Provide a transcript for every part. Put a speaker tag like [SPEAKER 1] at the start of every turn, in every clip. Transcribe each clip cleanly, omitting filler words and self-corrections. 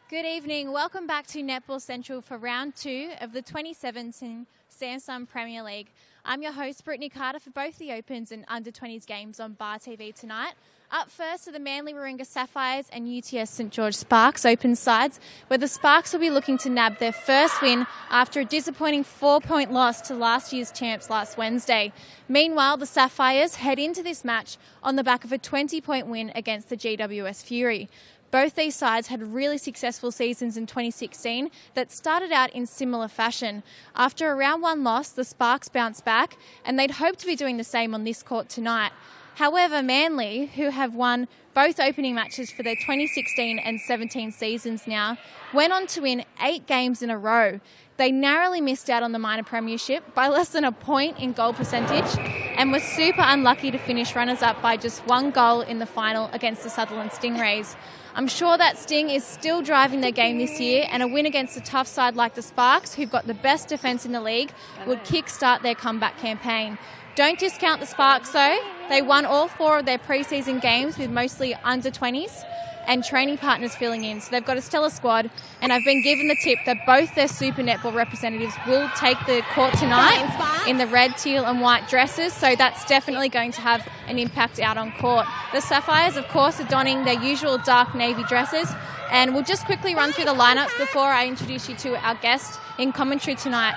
[SPEAKER 1] Good evening. Welcome back to Netball Central for round 2 of the 2017 Samsung Premier League. I'm your host, Brittany Carter, for both the Opens and Under-20s games on Bar TV tonight. Up first are the Manly Warringah Sapphires and UTS St George Sparks Open sides, where the Sparks will be looking to nab their first win after a disappointing 4-point loss to last year's champs last Wednesday. Meanwhile, the Sapphires head into this match on the back of a 20-point win against the GWS Fury. Both these sides had really successful seasons in 2016 that started out in similar fashion. After a round 1 loss, the Sparks bounced back, and they'd hoped to be doing the same on this court tonight. However, Manly, who have won both opening matches for their 2016 and 17 seasons now, went on to win 8 games in a row. They narrowly missed out on the minor premiership by less than a point in goal percentage and were super unlucky to finish runners-up by just 1 goal in the final against the Sutherland Stingrays. I'm sure that sting is still driving their game this year, and a win against a tough side like the Sparks, who've got the best defence in the league, would kickstart their comeback campaign. Don't discount the Sparks though. They won all 4 of their pre-season games with mostly under-20s and training partners filling in. So they've got a stellar squad, and I've been given the tip that both their Super Netball representatives will take the court tonight in the red, teal and white dresses, so that's definitely going to have an impact out on court. The Sapphires, of course, are donning their usual dark navy dresses, and we'll just quickly run through the lineups before I introduce you to our guest in commentary tonight.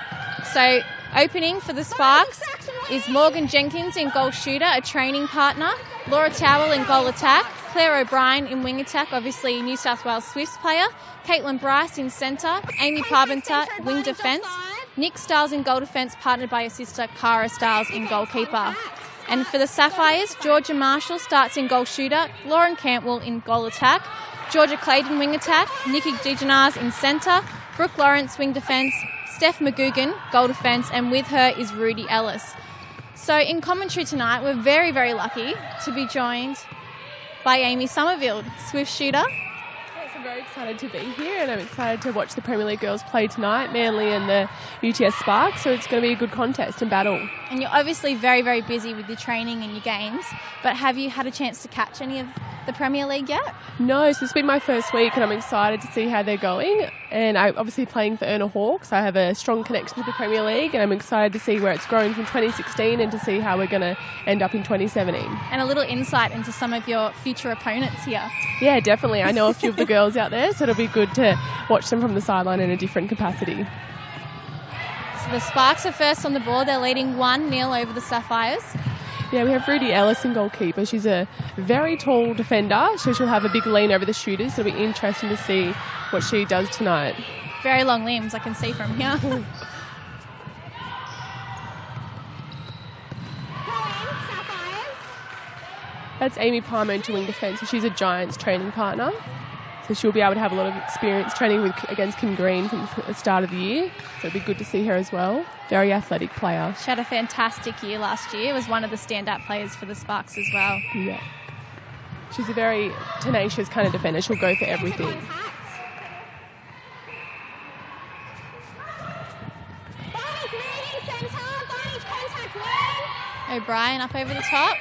[SPEAKER 1] So opening for the Sparks is Morgan Jenkins in goal shooter, a training partner, Laura Towell in goal attack, Claire O'Brien in wing attack, obviously New South Wales Swifts player, Caitlin Bryce in centre, Amy Parventer wing defence, Nick Stiles in goal defence, partnered by her sister Cara Stiles in goalkeeper. And for the Sapphires, Georgia Marshall starts in goal shooter, Lauren Cantwell in goal attack, Georgia Clayton wing attack, Nikki DeGenars in centre, Brooke Lawrence wing defence, Steph McGugan goal defence, and with her is Rudy Ellis. So in commentary tonight, we're very, very lucky to be joined by Amy Somerville, Swift shooter.
[SPEAKER 2] Yes, I'm very excited to be here, and I'm excited to watch the Premier League girls play tonight, Manly and the UTS Sparks, so it's going to be a good contest and battle. And
[SPEAKER 1] you're obviously very, very busy with your training and your games, but have you had a chance to catch any of the Premier League yet?
[SPEAKER 2] No, so it's been my first week, and I'm excited to see how they're going. And I'm obviously playing for Erna Hawks. I have a strong connection to the Premier League, and I'm excited to see where it's grown from 2016 and to see how we're going to end up in 2017.
[SPEAKER 1] And a little insight into some of your future opponents here.
[SPEAKER 2] Yeah, definitely. I know a few of the girls out there, so it'll be good to watch them from the sideline in a different capacity.
[SPEAKER 1] So the Sparks are first on the board. They're leading 1-0 over the Sapphires.
[SPEAKER 2] Yeah, we have Rudy Ellis in goalkeeper. She's a very tall defender, so she'll have a big lean over the shooters. So it'll be interesting to see what she does tonight.
[SPEAKER 1] Very long limbs, I can see from here.
[SPEAKER 2] That's Amy Palmer into wing defence. So she's a Giants training partner. So she'll be able to have a lot of experience training against Kim Green from the start of the year. So it'll be good to see her as well. Very athletic player.
[SPEAKER 1] She had a fantastic year last year. Was one of the standout players for the Sparks as well.
[SPEAKER 2] Yeah. She's a very tenacious kind of defender. She'll go for everything.
[SPEAKER 1] O'Brien up over the top.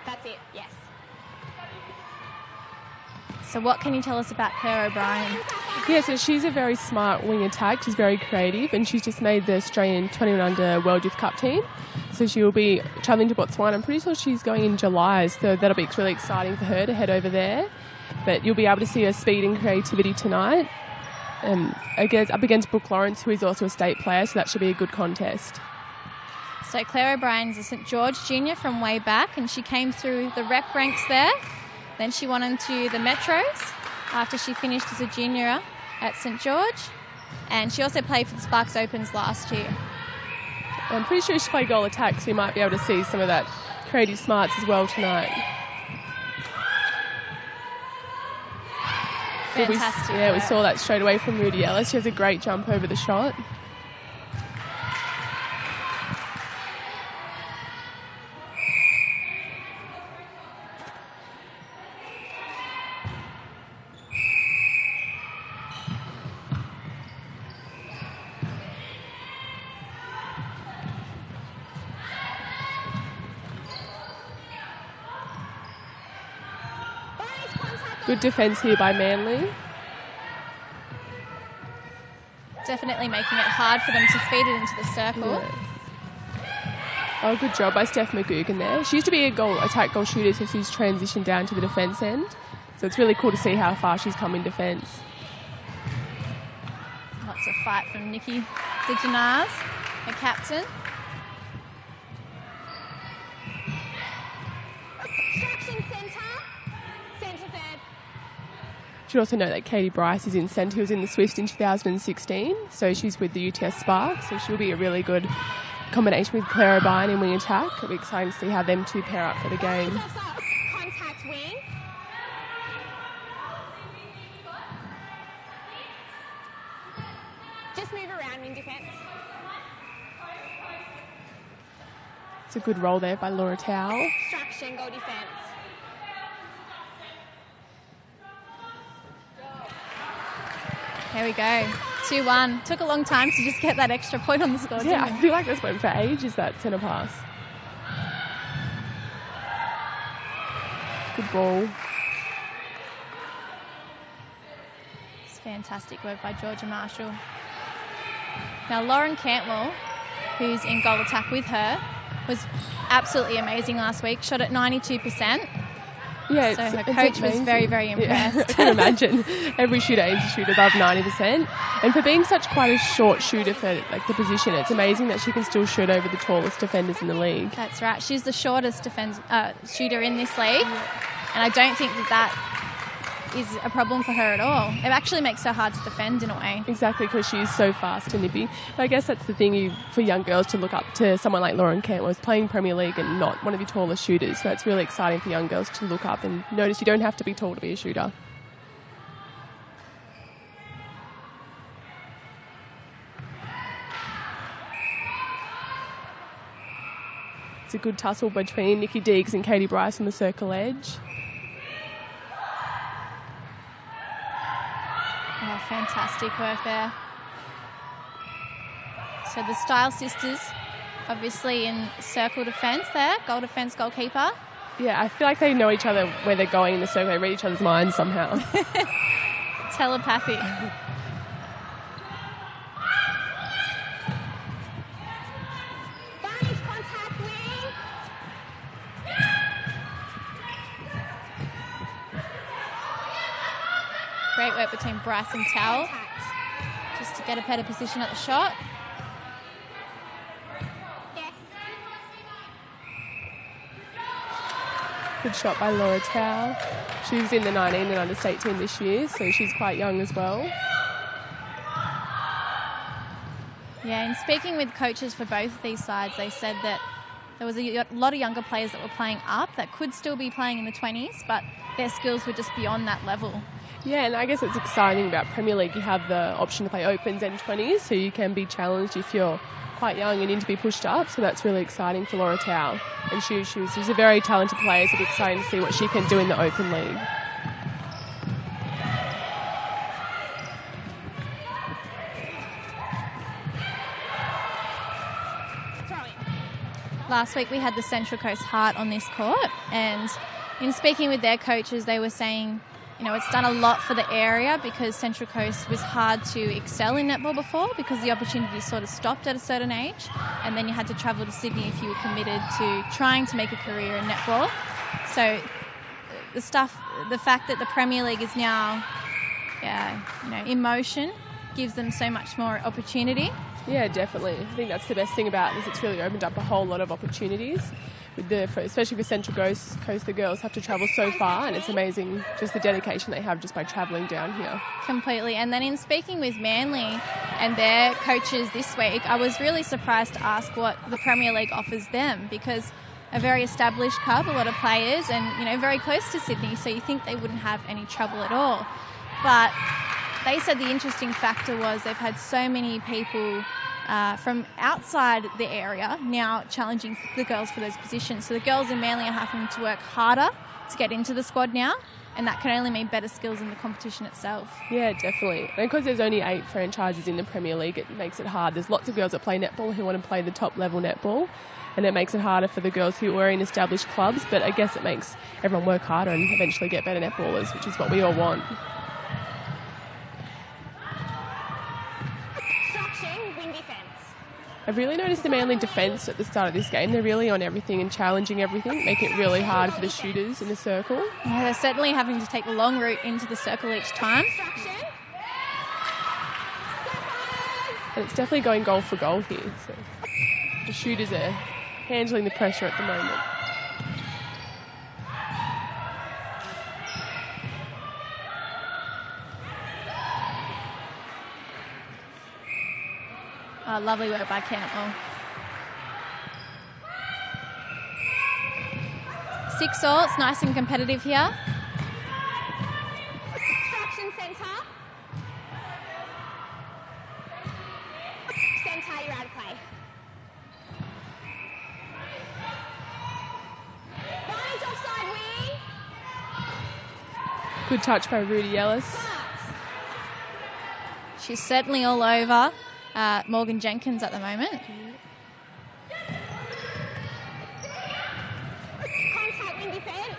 [SPEAKER 3] That's it, yes.
[SPEAKER 1] So what can you tell us about Claire O'Brien?
[SPEAKER 2] Yeah, so she's a very smart wing attack. She's very creative, and she's just made the Australian 21 under World Youth Cup team. So she will be travelling to Botswana. I'm pretty sure she's going in July, so that'll be really exciting for her to head over there. But you'll be able to see her speed and creativity tonight. Up against Brooke Lawrence, who is also a state player, so that should be a good contest.
[SPEAKER 1] So Claire O'Brien's a St George junior from way back, and she came through the rep ranks there. Then she went into the Metros after she finished as a junior at St George. And she also played for the Sparks Opens last year.
[SPEAKER 2] I'm pretty sure she played goal attack, so you might be able to see some of that creative smarts as well tonight.
[SPEAKER 1] Fantastic.
[SPEAKER 2] We saw that straight away from Rudy Ellis. She has a great jump over the shot. Good defence here by Manly.
[SPEAKER 1] Definitely making it hard for them to feed it into the circle.
[SPEAKER 2] Yes. Oh, good job by Steph McGugan there. She used to be a attack goal shooter, so she's transitioned down to the defence end. So it's really cool to see how far she's come in defence.
[SPEAKER 1] Lots of fight from Nikki DeJanaz, the captain.
[SPEAKER 3] Obstruction centre. Centre third.
[SPEAKER 2] Should also note that Katie Bryce is in centre. She was in the Swifts in 2016, so she's with the UTS Sparks, so she'll be a really good combination with Claire O'Brien in wing attack. It'll be exciting to see how them two pair up for the game.
[SPEAKER 3] Contact wing. Just move around wing defence.
[SPEAKER 2] It's a good roll there by Laura Towell.
[SPEAKER 3] Obstruction, goal defence.
[SPEAKER 1] Here we go. 2-1. Took a long time to just get that extra point on the score,
[SPEAKER 2] Yeah,
[SPEAKER 1] didn't
[SPEAKER 2] I feel like this went for ages, that centre pass. Good ball.
[SPEAKER 1] It's fantastic work by Georgia Marshall. Now, Lauren Cantwell, who's in goal attack with her, was absolutely amazing last week. Shot at 92%.
[SPEAKER 2] Yeah,
[SPEAKER 1] So her
[SPEAKER 2] it's
[SPEAKER 1] coach was
[SPEAKER 2] amazing.
[SPEAKER 1] very, very impressed.
[SPEAKER 2] Yeah, I can imagine. Every shooter aims to shoot above 90%. And for being such quite a short shooter for like the position, it's amazing that she can still shoot over the tallest defenders in the league.
[SPEAKER 1] That's right. She's the shortest shooter in this league. And I don't think that is a problem for her at all. It actually makes her hard to defend in a way.
[SPEAKER 2] Exactly, because she's so fast and nippy. But I guess that's the thing for young girls to look up to someone like Lauren Cantwell, who's playing Premier League and not one of the tallest shooters. So that's really exciting for young girls to look up and notice you don't have to be tall to be a shooter. It's a good tussle between Nikki Deegs and Katie Bryce on the circle edge.
[SPEAKER 1] Oh, fantastic work there. So the Style sisters, obviously in circle defence there, goal defence, goalkeeper.
[SPEAKER 2] Yeah, I feel like they know each other where they're going in the circle. They read each other's minds somehow.
[SPEAKER 1] Telepathy.
[SPEAKER 3] Varnish contact wing.
[SPEAKER 1] Great work between Bryce and Towell
[SPEAKER 3] Contact.
[SPEAKER 1] just to get a better position at the shot.
[SPEAKER 3] Yes.
[SPEAKER 2] Good shot by Laura Towell. She was in the 19 and under state team this year, so she's quite young as well.
[SPEAKER 1] Yeah, and speaking with coaches for both of these sides, they said that there was a lot of younger players that were playing up that could still be playing in the 20s, but their skills were just beyond that level.
[SPEAKER 2] Yeah, and I guess it's exciting about Premier League. You have the option to play Opens and 20s, so you can be challenged if you're quite young and need to be pushed up. So that's really exciting for Laura Towell. And she's a very talented player, so it'll be exciting to see what she can do in the Open League.
[SPEAKER 1] Last week we had the Central Coast Heart on this court, and in speaking with their coaches, they were saying, you know, it's done a lot for the area because Central Coast was hard to excel in netball before because the opportunity sort of stopped at a certain age, and then you had to travel to Sydney if you were committed to trying to make a career in netball. So the fact that the Premier League is now, in motion gives them so much more opportunity.
[SPEAKER 2] Yeah, definitely. I think that's the best thing about this. It's really opened up a whole lot of opportunities. Especially for Central Coast, the girls have to travel so far, and it's amazing just the dedication they have just by travelling down here.
[SPEAKER 1] Completely. And then in speaking with Manly and their coaches this week, I was really surprised to ask what the Premier League offers them, because a very established club, a lot of players, and very close to Sydney, so you think they wouldn't have any trouble at all. But they said the interesting factor was they've had so many people from outside the area now challenging the girls for those positions. So the girls in Manly are having to work harder to get into the squad now. and that can only mean better skills in the competition itself.
[SPEAKER 2] Yeah, definitely. And because there's only 8 franchises in the Premier League, it makes it hard. There's lots of girls that play netball who want to play the top level netball, and it makes it harder for the girls who are in established clubs, but I guess it makes everyone work harder and eventually get better netballers, which is what we all want.
[SPEAKER 3] Obstruction, wing defence.
[SPEAKER 2] I've really noticed the Manly defence at the start of this game. They're really on everything and challenging everything, making it really hard for the shooters in the circle.
[SPEAKER 1] Yeah, they're certainly having to take the long route into the circle each time.
[SPEAKER 3] Obstruction.
[SPEAKER 2] And it's definitely going goal for goal here. So the shooters are handling the pressure at the moment.
[SPEAKER 1] Oh, lovely work by Campbell. 6-all, it's nice and competitive here.
[SPEAKER 3] Obstruction centre. Centre, you're out of play. Advantage offside wing.
[SPEAKER 2] Good touch by Rudy Ellis.
[SPEAKER 1] She's certainly all over Morgan Jenkins at the moment.
[SPEAKER 3] Contact wing defence.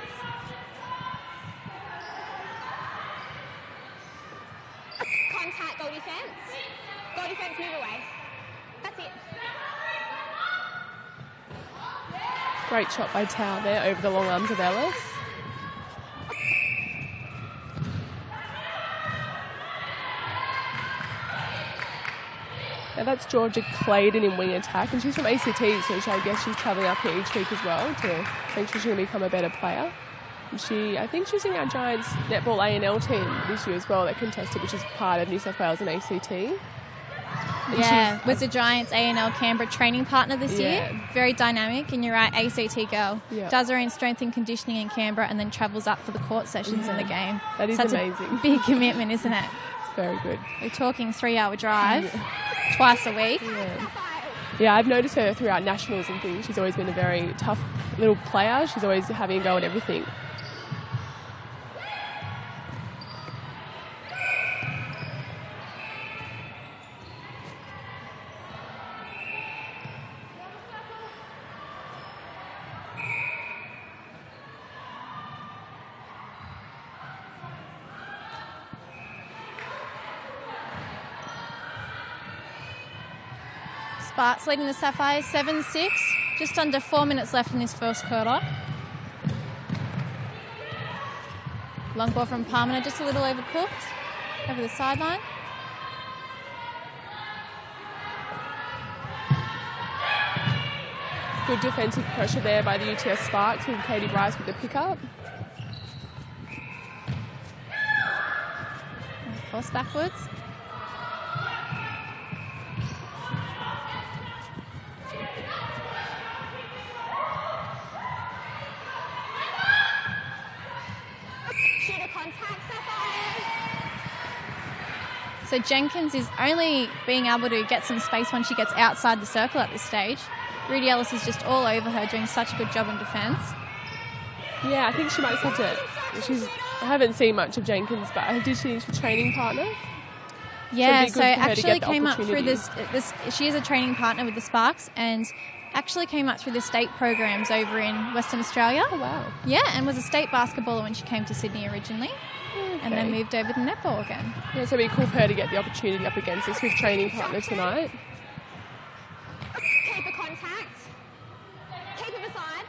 [SPEAKER 3] Contact goal defence. Goal defence, move away. That's it.
[SPEAKER 2] Great shot by Tao there over the long arms of Ellis. Now that's Georgia Claydon in wing attack, and she's from ACT, so I guess she's travelling up here each week as well to make sure she can become a better player. And I think she's in our Giants Netball A&L team this year as well that contested, which is part of New South Wales and ACT. And
[SPEAKER 1] Yeah, was the Giants A&L Canberra training partner this year. Very dynamic, and you're right, ACT girl.
[SPEAKER 2] Yeah.
[SPEAKER 1] Does her own strength and conditioning in Canberra and then travels up for the court sessions in the game.
[SPEAKER 2] That is
[SPEAKER 1] That's
[SPEAKER 2] amazing.
[SPEAKER 1] a big commitment, isn't it?
[SPEAKER 2] It's very good.
[SPEAKER 1] We're talking 3-hour drive twice a week.
[SPEAKER 2] Yeah, I've noticed her throughout nationals and things. She's always been a very tough little player. She's always having a go at everything.
[SPEAKER 1] Sparks leading the Sapphires 7-6. Just under 4 minutes left in this first quarter. Long ball from Palmer, just a little overcooked over the sideline.
[SPEAKER 2] Good defensive pressure there by the UTS Sparks with Katie Bryce with the pickup.
[SPEAKER 1] Force backwards.
[SPEAKER 3] Shooter contact, Sapphires.
[SPEAKER 1] So Jenkins is only being able to get some space when she gets outside the circle at this stage. Rudy Ellis is just all over her, doing such a good job in defence.
[SPEAKER 2] Yeah, I think she might have to. I haven't seen much of Jenkins, but I did see her training partner.
[SPEAKER 1] Yeah,
[SPEAKER 2] So
[SPEAKER 1] so
[SPEAKER 2] it'd be good for her to
[SPEAKER 1] actually
[SPEAKER 2] get the
[SPEAKER 1] came up through
[SPEAKER 2] opportunity.
[SPEAKER 1] this. She is a training partner with the Sparks, and actually came up through the state programs over in Western Australia.
[SPEAKER 2] Oh, wow.
[SPEAKER 1] Yeah, and was a state basketballer when she came to Sydney originally, and then moved over to netball again.
[SPEAKER 2] Yeah, so it'd be cool for her to get the opportunity up against us with training partner tonight.
[SPEAKER 3] Keep a contact. Keep it beside.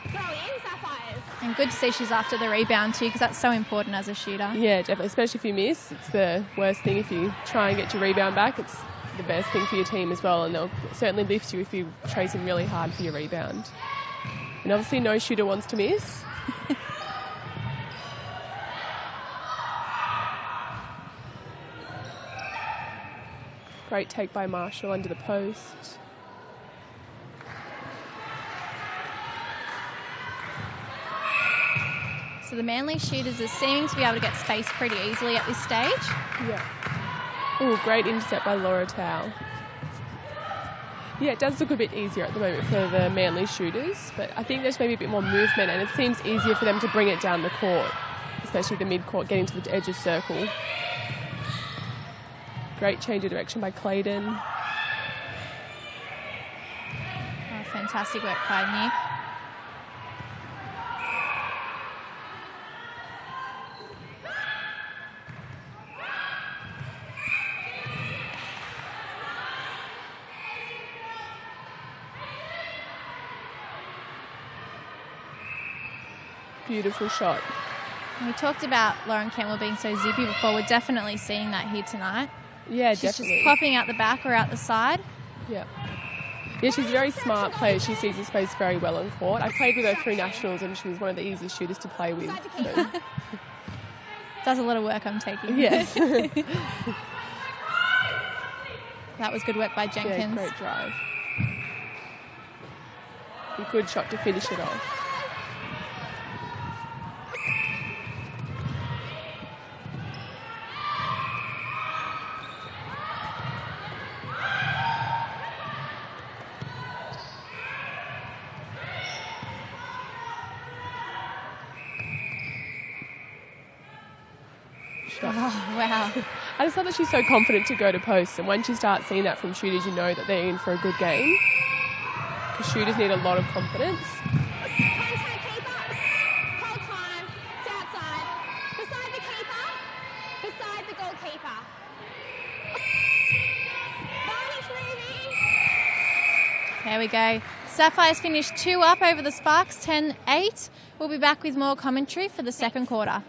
[SPEAKER 3] Throw in, Sapphires.
[SPEAKER 1] And good to see she's after the rebound too, because that's so important as a shooter.
[SPEAKER 2] Yeah, definitely, especially if you miss. It's the worst thing if you try and get your rebound back. It's the best thing for your team as well, and they'll certainly lift you if you chasing really hard for your rebound. And obviously no shooter wants to miss. Great take by Marshall under the post.
[SPEAKER 1] So the Manly shooters are seeming to be able to get space pretty easily at this stage.
[SPEAKER 2] Yeah. Oh, great intercept by Laura Tao. Yeah, it does look a bit easier at the moment for the Manly shooters, but I think there's maybe a bit more movement and it seems easier for them to bring it down the court, especially the mid-court, getting to the edge of circle. Great change of direction by Clayton.
[SPEAKER 1] Oh, fantastic work by Nick.
[SPEAKER 2] Beautiful shot.
[SPEAKER 1] We talked about Lauren Campbell being so zippy before. We're definitely seeing that here tonight.
[SPEAKER 2] Yeah,
[SPEAKER 1] She's
[SPEAKER 2] definitely.
[SPEAKER 1] just popping out the back or out the side.
[SPEAKER 2] Yeah. Yeah, she's a very smart player. She sees the space very well on court. I played with her through nationals and she was one of the easiest shooters to play with. So.
[SPEAKER 1] Does a lot of work, I'm taking.
[SPEAKER 2] Yes.
[SPEAKER 1] That was good work by Jenkins.
[SPEAKER 2] Yeah, great drive. A good shot to finish it off.
[SPEAKER 1] Oh, wow.
[SPEAKER 2] I just thought that she's so confident to go to post, and once you start seeing that from shooters, you know that they're in for a good game. Because shooters need a lot of confidence.
[SPEAKER 3] Contact keeper. Hold time. It's outside. Beside the keeper. Beside the goalkeeper. Varnish moving.
[SPEAKER 1] There we go. Sapphires finished 2 up over the Sparks, 10-8. We'll be back with more commentary for the second quarter.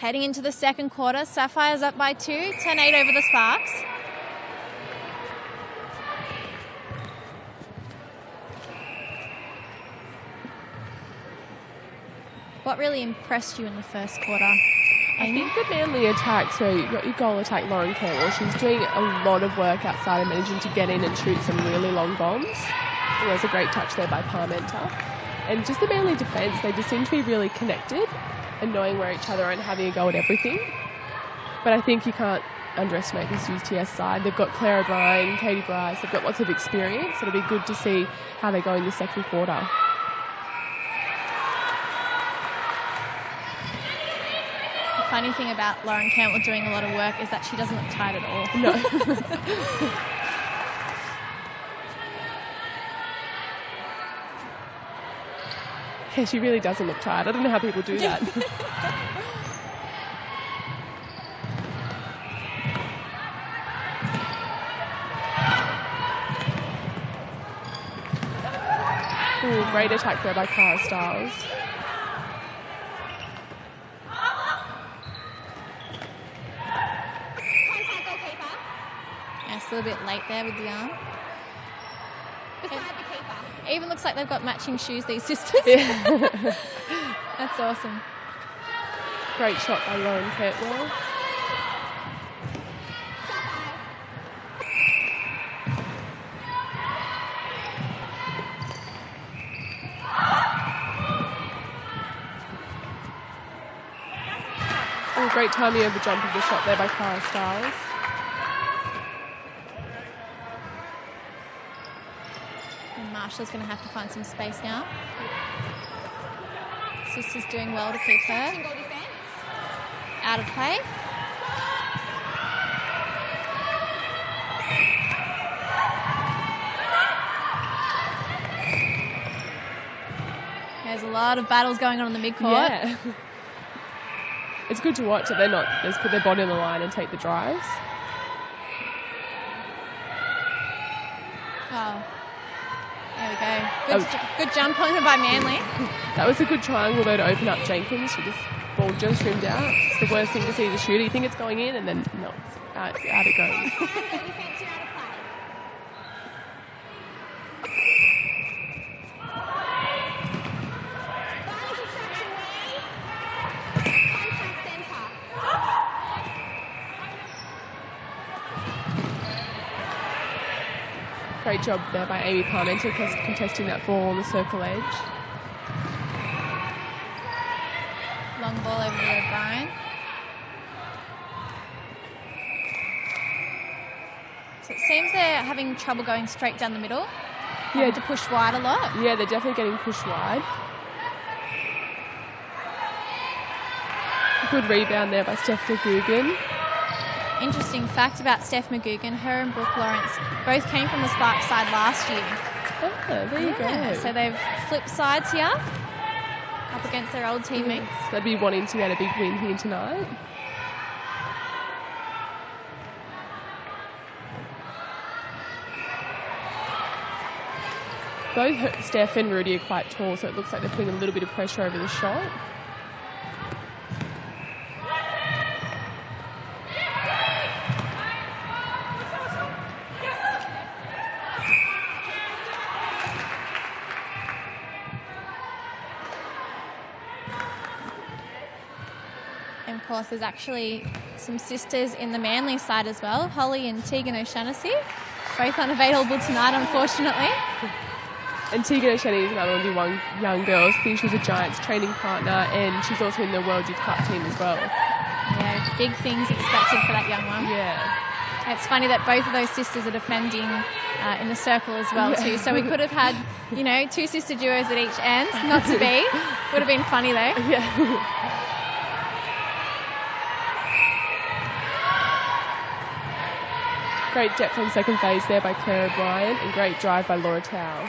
[SPEAKER 1] Heading into the second quarter, Sapphires up by 2, 10-8 over the Sparks. What really impressed you in the first quarter?
[SPEAKER 2] I think the Manly attack, so you've got your goal attack, Lauren Cantwell, she's doing a lot of work outside and managing to get in and shoot some really long bombs. And there's a great touch there by Parmenter. And just the Manly defence, they just seem to be really connected and knowing where each other are and having a go at everything. But I think you can't underestimate this UTS side. They've got Claire O'Brien, Katie Bryce, they've got lots of experience. It'll be good to see how they go in the second quarter.
[SPEAKER 1] The funny thing about Lauren Cantwell doing a lot of work is that she doesn't look tired at all.
[SPEAKER 2] No. Yeah, she really doesn't look tired. I don't know how people do that. Ooh, great attack there by Cara Stiles.
[SPEAKER 3] Contact goalkeeper.
[SPEAKER 1] Yes, a little bit late there with the arm.
[SPEAKER 3] Beside the keeper.
[SPEAKER 1] Even looks like they've got matching shoes, these sisters.
[SPEAKER 2] Yeah.
[SPEAKER 1] That's awesome.
[SPEAKER 2] Great shot by Lauren Cantwell. Oh, great timing over jump of the shot there by Cara Stiles.
[SPEAKER 1] And Marshall's going to have to find some space now. Sister's doing well to keep her
[SPEAKER 3] Single defence.
[SPEAKER 1] out of play. There's a lot of battles going on in the midcourt.
[SPEAKER 2] Yeah. It's good to watch that they're not, they just put their body on the line and take the drives.
[SPEAKER 1] Oh, there we go. Good jump on her by Manly.
[SPEAKER 2] That was a good triangle though to open up Jenkins. She just ball just trimmed out. It's the worst thing to see the shooter. You think it's going in and then no, out it goes.
[SPEAKER 3] Defence, you're out of play. Advantage extraction way. Contact centre.
[SPEAKER 2] Great job there by Amy Parmenter contesting that ball on the circle edge.
[SPEAKER 1] Long ball over to O'Brien. So it seems they're having trouble going straight down the middle.
[SPEAKER 2] Yeah,
[SPEAKER 1] Having to push wide a lot.
[SPEAKER 2] Yeah, they're definitely getting pushed wide. Good rebound there by Steph McGugan.
[SPEAKER 1] Interesting fact about Steph McGugan, her and Brooke Lawrence both came from the Sparks side last year.
[SPEAKER 2] Oh, there you go.
[SPEAKER 1] So they've flipped sides here up against their old teammates.
[SPEAKER 2] They'd be wanting to get a big win here tonight. Both Steph and Rudy are quite tall, so it looks like they're putting a little bit of pressure over the shot.
[SPEAKER 1] And of course, there's actually some sisters in the Manly side as well, Holly and Tegan O'Shaughnessy. Both unavailable tonight, unfortunately.
[SPEAKER 2] And Tegan O'Shaughnessy is another one of the young girls. I think she's a Giants training partner, and she's also in the World Youth Cup team as well.
[SPEAKER 1] Yeah, big things expected for that young one.
[SPEAKER 2] Yeah.
[SPEAKER 1] It's funny that both of those sisters are defending in the circle as well too. So we could have had, two sister duos at each end. Not to be. Would have been funny though.
[SPEAKER 2] Yeah. Great depth on second phase there by Claire O'Brien, and great drive by Laura Tao.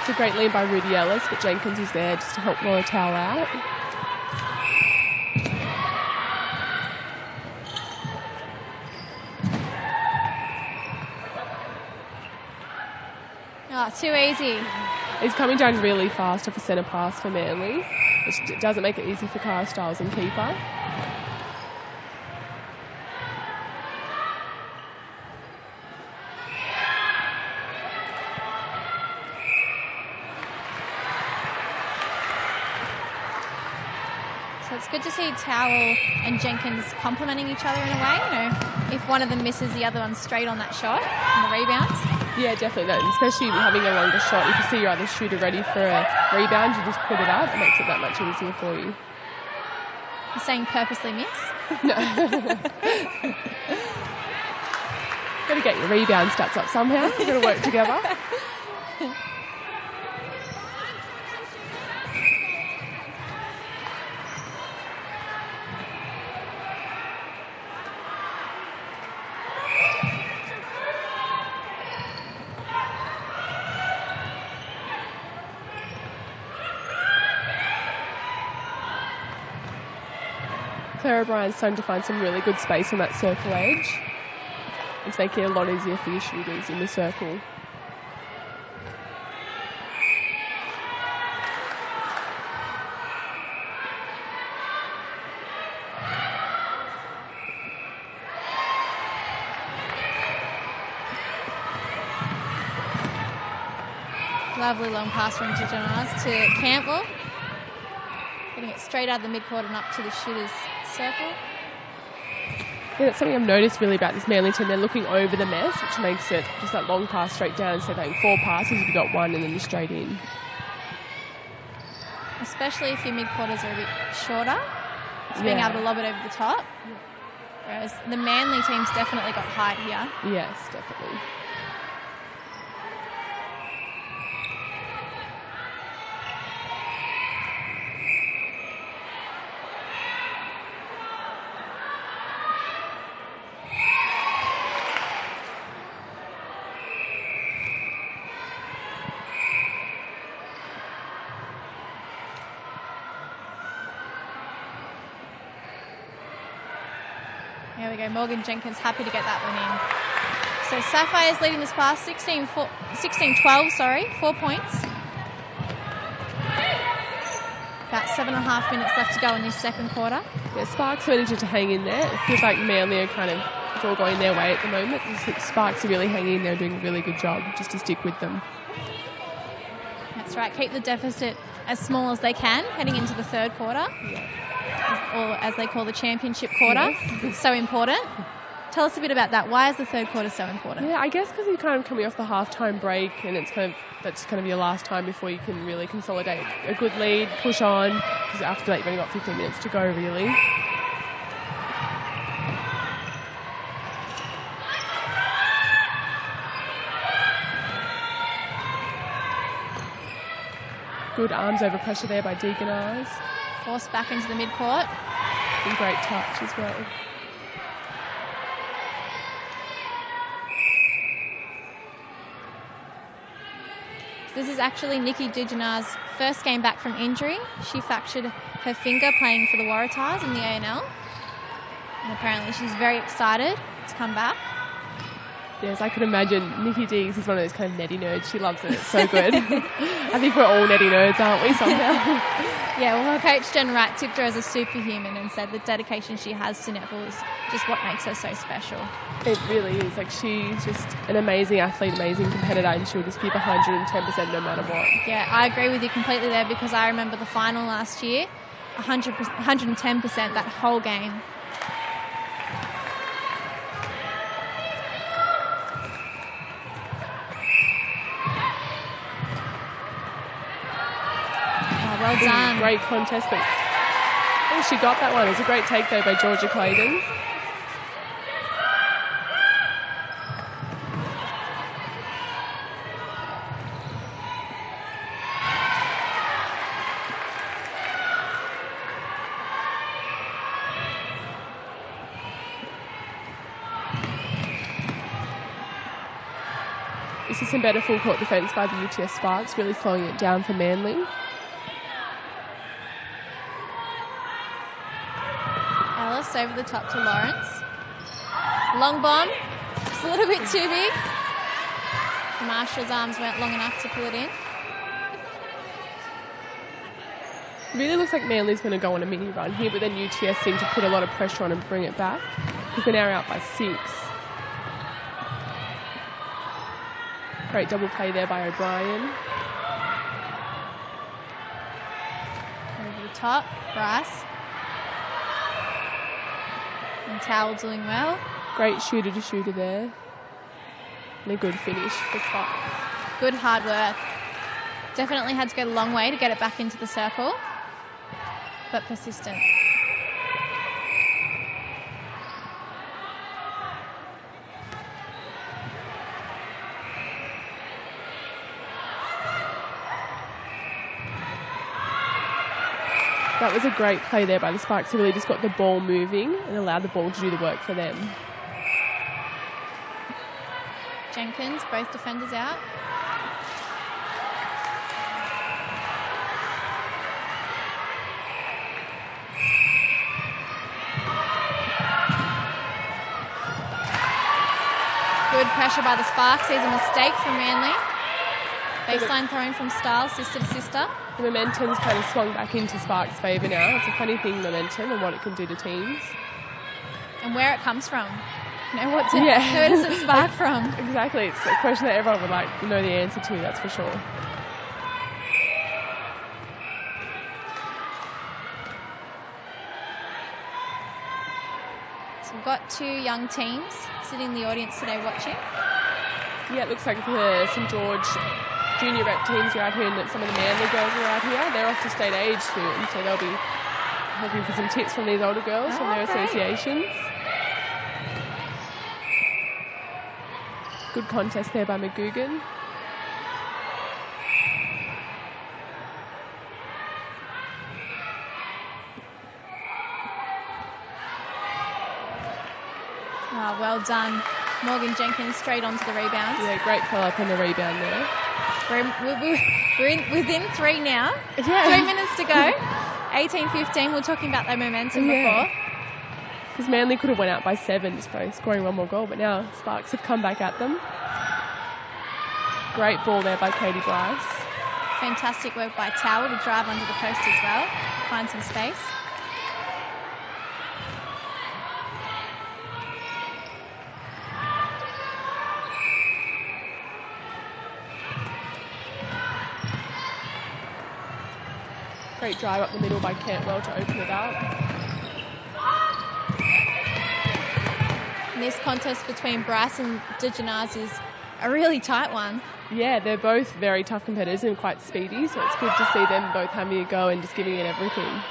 [SPEAKER 2] It's a great lead by Rudy Ellis, but Jenkins is there just to help Laura Tao out.
[SPEAKER 1] too easy.
[SPEAKER 2] He's coming down really fast off a centre pass for Manly, which doesn't make it easy for Cara Stiles and keeper.
[SPEAKER 1] So it's good to see Towell and Jenkins complementing each other in a way. You know, if one of them misses, the other one's straight on that shot and the rebounds.
[SPEAKER 2] Yeah, definitely. That, especially having a longer shot. If you see your other shooter ready for a rebound, you just put it up. It makes it that much easier for you.
[SPEAKER 1] You're saying purposely miss?
[SPEAKER 2] No. Got to get your rebound stats up somehow. We've got to work together. Claire O'Brien's starting to find some really good space on that circle edge. It's making it a lot easier for your shooters in the circle.
[SPEAKER 1] Lovely long pass from Dijonaz to Campbell. Getting it straight out of the midcourt and up to the shooter's circle.
[SPEAKER 2] Yeah, that's something I've noticed really about this Manly team. They're looking over the mess, which makes it just that long pass straight down instead of having 4 passes. You've got one and then you're straight in.
[SPEAKER 1] Especially if your midquarters are a bit shorter. It's being able to lob it over the top. Whereas the Manly team's definitely got height here.
[SPEAKER 2] Yes, definitely.
[SPEAKER 1] There we go. Morgan Jenkins happy to get that one in. So Sapphires leading this pass 16-12, 4 points. About 7.5 minutes left to go in this second quarter.
[SPEAKER 2] Yeah, Sparks managed to hang in there. It feels like Manly are kind of, it's all going their way at the moment. Sparks are really hanging in there, doing a really good job just to stick with them.
[SPEAKER 1] That's right. Keep the deficit as small as they can heading into the third quarter.
[SPEAKER 2] Yeah.
[SPEAKER 1] Or as they call the championship quarter.
[SPEAKER 2] Yes.
[SPEAKER 1] It's so important. Tell us a bit about that. Why is the third quarter so important?
[SPEAKER 2] Yeah, I guess because you're kind of coming off the half-time break and that's kind of your last time before you can really consolidate a good lead, push on, because after that you've only got 15 minutes to go really. Good arms over pressure there by Deegan Eyes.
[SPEAKER 1] Forced back into the midcourt.
[SPEAKER 2] And great touch as well.
[SPEAKER 1] This is actually Nikki Dijonaz's first game back from injury. She fractured her finger playing for the Waratahs in the ANL. And apparently she's very excited to come back.
[SPEAKER 2] Yes, I could imagine Nikki Diggs is one of those kind of netty nerds. She loves it. It's so good. I think we're all netty nerds, aren't we, somehow?
[SPEAKER 1] Yeah, well, her coach, Jen Wright, tipped her as a superhuman and said the dedication she has to netball is just what makes her so special.
[SPEAKER 2] It really is. Like, she's just an amazing athlete, amazing competitor, and she'll just give 110% no matter what.
[SPEAKER 1] Yeah, I agree with you completely there because I remember the final last year, 110% that whole game. Well done.
[SPEAKER 2] Great contest, but oh, she got that one. It was a great take though by Georgia Clayton. This is some better full court defence by the UTS Sparks, really slowing it down for Manly.
[SPEAKER 1] Ellis over the top to Lawrence. Long bomb. It's a little bit too big. Marshall's arms weren't long enough to pull it in.
[SPEAKER 2] Really looks like Manly's going to go on a mini run here, but then UTS seem to put a lot of pressure on and bring it back because they're now out by 6. Great double play there by O'Brien.
[SPEAKER 1] Over the top, Bryce. And Towel doing well.
[SPEAKER 2] Great shooter to shooter there. And a good finish for Sparks.
[SPEAKER 1] Good hard work. Definitely had to go a long way to get it back into the circle, but persistent.
[SPEAKER 2] That was a great play there by the Sparks. They really just got the ball moving and allowed the ball to do the work for them.
[SPEAKER 1] Jenkins, both defenders out. Good pressure by the Sparks. There's a mistake from Manly. Baseline throwing from Styles, sister to sister.
[SPEAKER 2] The momentum's kind of swung back into Sparks' favour now. It's a funny thing, momentum, and what it can do to teams.
[SPEAKER 1] And where it comes from. You know, where does it spark from?
[SPEAKER 2] Exactly. It's a question that everyone would like to know the answer to, that's for sure.
[SPEAKER 1] So we've got 2 young teams sitting in the audience today watching.
[SPEAKER 2] Yeah, it looks like the St George junior rep teams are out here and some of the Manly girls are out here. They're off to state age soon, so they'll be hoping for some tips from these older girls from their associations. Good contest there by McGugan.
[SPEAKER 1] Oh, well done. Morgan Jenkins straight onto the rebound.
[SPEAKER 2] Yeah, great follow-up on the rebound there.
[SPEAKER 1] We're within 3 now.
[SPEAKER 2] Yeah.
[SPEAKER 1] 3 minutes to go. 18-15. We were talking about that momentum before.
[SPEAKER 2] Because Manly could have went out by 7 just by scoring 1 more goal, but now Sparks have come back at them. Great ball there by Katie Bryce.
[SPEAKER 1] Fantastic work by Tower to drive under the post as well. Find some space.
[SPEAKER 2] Great drive up the middle by Cantwell to open it up.
[SPEAKER 1] And this contest between Bryce and DeGenaz is a really tight one.
[SPEAKER 2] Yeah, they're both very tough competitors and quite speedy, so it's good to see them both having a go and just giving it everything.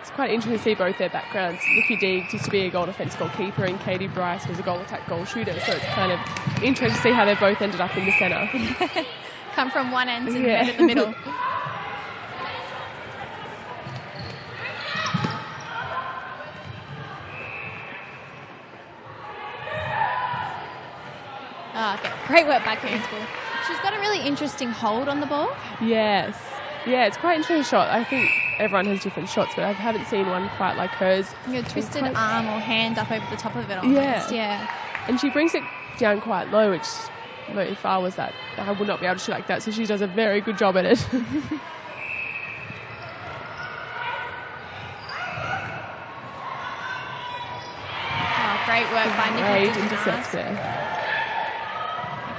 [SPEAKER 2] It's quite interesting to see both their backgrounds. Nikki Deegs used to be a goal defence goalkeeper and Katie Bryce was a goal attack goal shooter, so it's kind of interesting to see how they've both ended up in the centre.
[SPEAKER 1] Come from one end and head at the middle. Okay. Great work by Cairnsville. She's got a really interesting hold on the ball.
[SPEAKER 2] Yes. Yeah, it's quite an interesting shot. I think everyone has different shots, but I haven't seen one quite like hers.
[SPEAKER 1] Your twisted arm or hand up over the top of it almost. Yeah.
[SPEAKER 2] And she brings it down quite low, which if I was that, I would not be able to shoot like that, so she does a very good job at it.
[SPEAKER 1] Great work by Nikki.
[SPEAKER 2] Great intercepts there.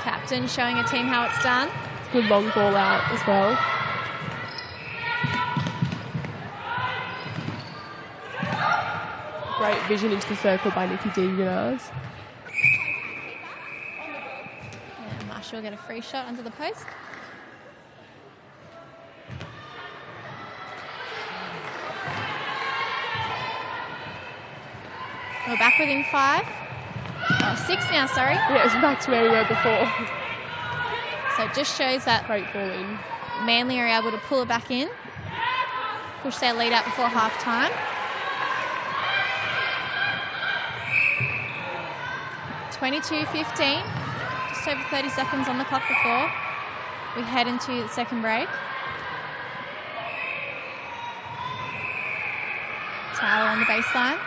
[SPEAKER 1] Captain showing a team how it's done.
[SPEAKER 2] Good long ball out as well. Great vision into the circle by Nikki Deeganaz.
[SPEAKER 1] And Marshall will get a free shot under the post. We're back within 5. 6 now, sorry.
[SPEAKER 2] Yeah, it's back to where we were before.
[SPEAKER 1] So it just shows that
[SPEAKER 2] great ball in.
[SPEAKER 1] Manly are able to pull it back in, push their lead out before half time. 22-15, just over 30 seconds on the clock before we head into the second break. Tower on the baseline.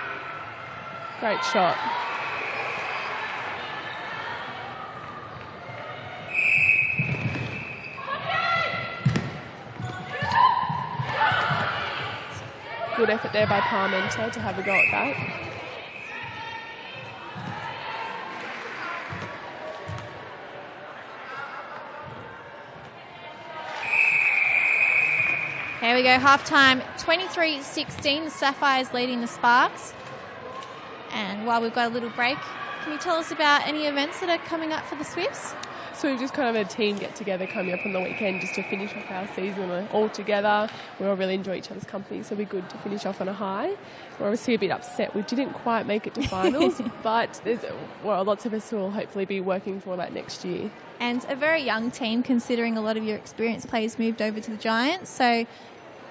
[SPEAKER 2] Great shot. Good effort there by Parmenter to have a go at that.
[SPEAKER 1] Here we go, half-time, 23-16, the Sapphires leading the Sparks. And while we've got a little break, can you tell us about any events that are coming up for the Swifts?
[SPEAKER 2] So we've just kind of a team get-together coming up on the weekend just to finish off our season. We're all together. We all really enjoy each other's company, so it'll be good to finish off on a high. We're obviously a bit upset we didn't quite make it to finals, but lots of us will hopefully be working for that next year.
[SPEAKER 1] And a very young team, considering a lot of your experienced players moved over to the Giants, so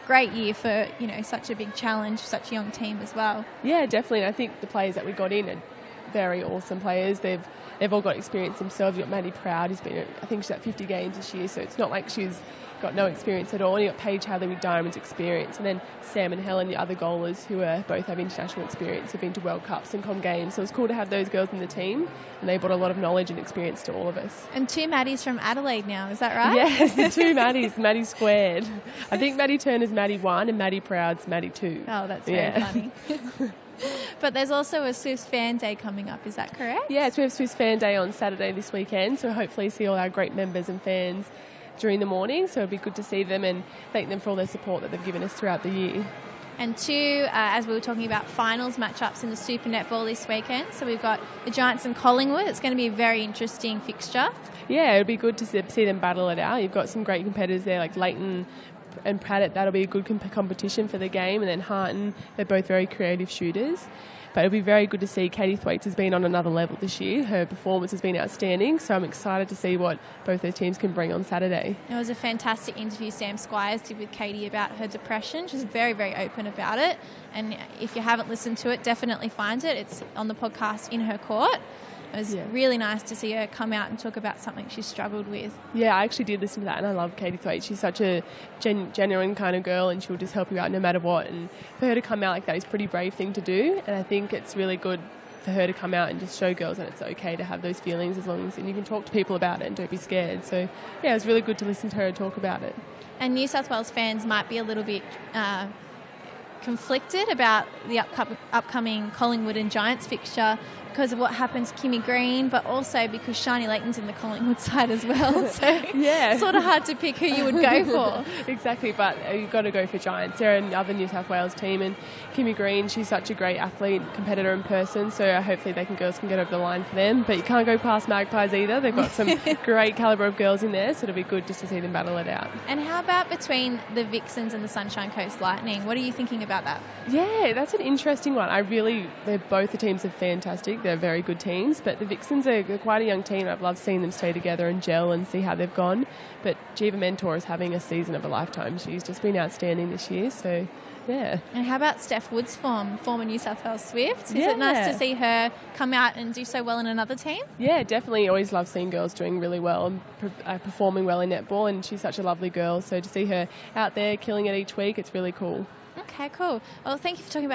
[SPEAKER 1] great year for, such a big challenge, such a young team as well.
[SPEAKER 2] Yeah, definitely. And I think the players that we got in are very awesome players. They've all got experience themselves. You've got Maddie Proud, who's been, I think she's at 50 games this year, so it's not like she's got no experience at all. And you've got Paige Hadley with Diamond's experience. And then Sam and Helen, the other goalers, who both have international experience, have been to World Cups and Com Games. So it's cool to have those girls in the team, and they brought a lot of knowledge and experience to all of us.
[SPEAKER 1] And 2 Maddies from Adelaide now, is that right?
[SPEAKER 2] Yes, the 2 Maddies, Maddie squared. I think Maddie Turner's Maddie 1 and Maddie Proud's Maddie 2.
[SPEAKER 1] Oh, that's very funny. But there's also a Swifts Fan Day coming up, is that correct?
[SPEAKER 2] Yes, we have Swifts Fan Day on Saturday this weekend, so hopefully see all our great members and fans during the morning, so it'll be good to see them and thank them for all their support that they've given us throughout the year.
[SPEAKER 1] And 2, as we were talking about, finals matchups in the Super Netball this weekend. So we've got the Giants and Collingwood. It's going to be a very interesting fixture.
[SPEAKER 2] Yeah, it'll be good to see them battle it out. You've got some great competitors there like Leighton and Pratt. That'll be a good competition for the game. And then Harton, they're both very creative shooters. But it'll be very good to see Katie Thwaites has been on another level this year. Her performance has been outstanding, so I'm excited to see what both those teams can bring on Saturday.
[SPEAKER 1] It was a fantastic interview Sam Squires did with Katie about her depression. She's very, very open about it. And if you haven't listened to it, definitely find it. It's on the podcast In Her Court. It was really nice to see her come out and talk about something she struggled with. Yeah,
[SPEAKER 2] I actually did listen to that, and I love Katie Thwaites. She's such a genuine kind of girl, and she'll just help you out no matter what. And for her to come out like that is a pretty brave thing to do, and I think it's really good for her to come out and just show girls that it's okay to have those feelings as long as you can talk to people about it and don't be scared. So, yeah, it was really good to listen to her talk about it.
[SPEAKER 1] And New South Wales fans might be a little bit conflicted about the upcoming Collingwood and Giants fixture because of what happened to Kimmy Green, but also because Shani Leighton's in the Collingwood side as well. So it's sort of hard to pick who you would go for.
[SPEAKER 2] Exactly, but you've got to go for Giants. They're another New South Wales team, and Kimmy Green, she's such a great athlete, competitor in person, so hopefully girls can get over the line for them. But you can't go past Magpies either. They've got some great calibre of girls in there, so it'll be good just to see them battle it out.
[SPEAKER 1] And how about between the Vixens and the Sunshine Coast Lightning? What are you thinking about that?
[SPEAKER 2] Yeah, that's an interesting one. Both the teams are fantastic. They're very good teams, but the Vixens are quite a young team. I've loved seeing them stay together and gel and see how they've gone. But Jiva Mentor is having a season of a lifetime. She's just been outstanding this year, so yeah.
[SPEAKER 1] And how about Steph Wood's former New South Wales Swift? Is it nice to see her come out and do so well in another team?
[SPEAKER 2] Yeah, definitely. Always love seeing girls doing really well and performing well in netball, and she's such a lovely girl. So to see her out there killing it each week, it's really cool.
[SPEAKER 1] Okay, cool. Well, thank you for talking to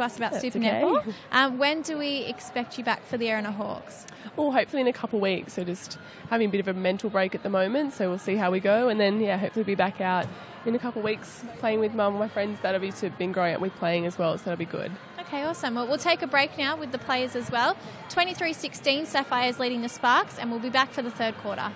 [SPEAKER 1] us about Super Netball. When do we expect you back for the Erina Hawks?
[SPEAKER 2] Well, hopefully in a couple of weeks. So just having a bit of a mental break at the moment. So we'll see how we go. And then, hopefully be back out in a couple of weeks playing with Mum and my friends that I've been growing up with playing as well. So that'll be good.
[SPEAKER 1] Okay, awesome. Well, we'll take a break now with the players as well. 23-16, Sapphires leading the Sparks, and we'll be back for the third quarter.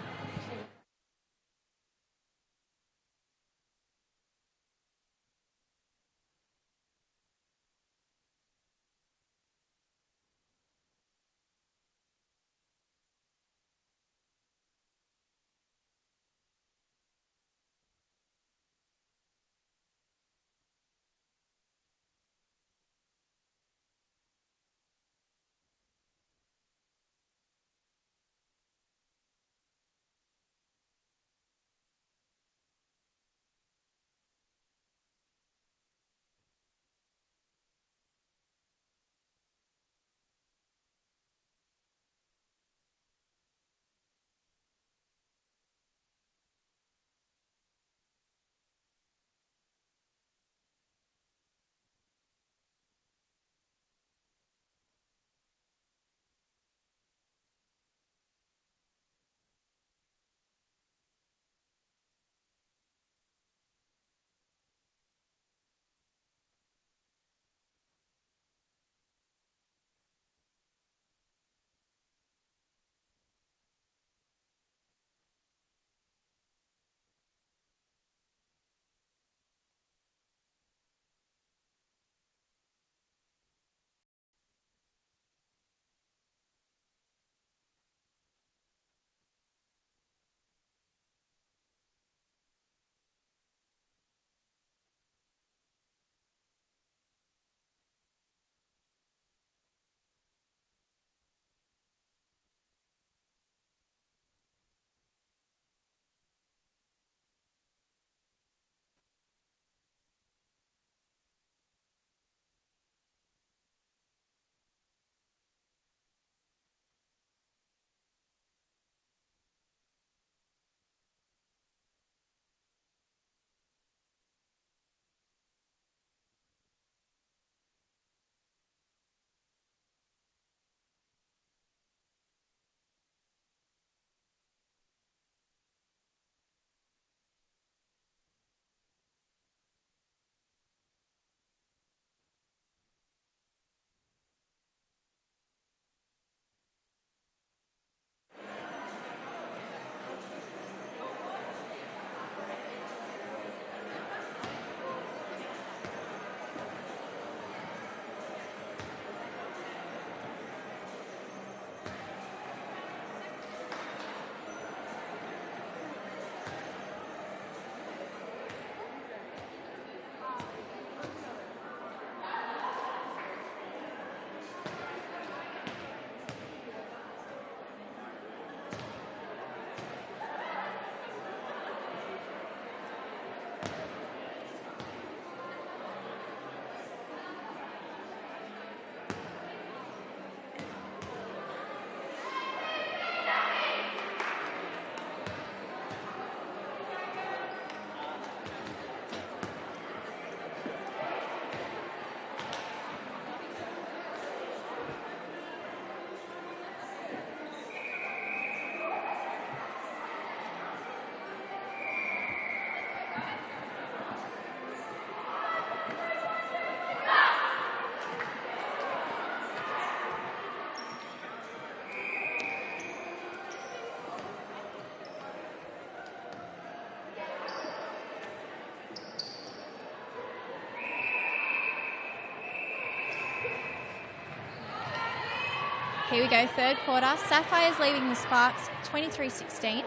[SPEAKER 1] Here we go, third quarter. Sapphires leaving the Sparks 23-16.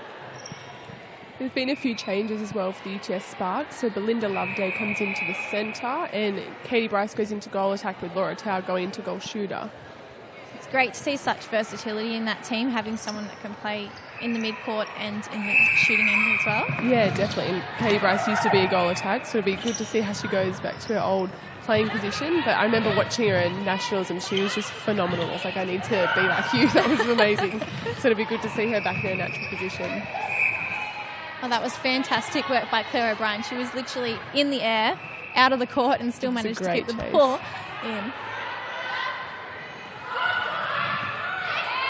[SPEAKER 2] There's been a few changes as well for the UTS Sparks. So Belinda Loveday comes into the centre and Katie Bryce goes into goal attack with Laura Tao going into goal shooter.
[SPEAKER 1] It's great to see such versatility in that team, having someone that can play in the mid-court and in the shooting end as well.
[SPEAKER 2] Yeah, definitely. And Katie Bryce used to be a goal attack, so it'll be good to see how she goes back to her old playing position. But I remember watching her in Nationals and she was just phenomenal. I was like, I need to be like you. That was amazing. So it'll be good to see her back in her natural position.
[SPEAKER 1] Oh, that was fantastic work by Claire O'Brien. She was literally in the air, out of the court, and still managed to keep the ball in.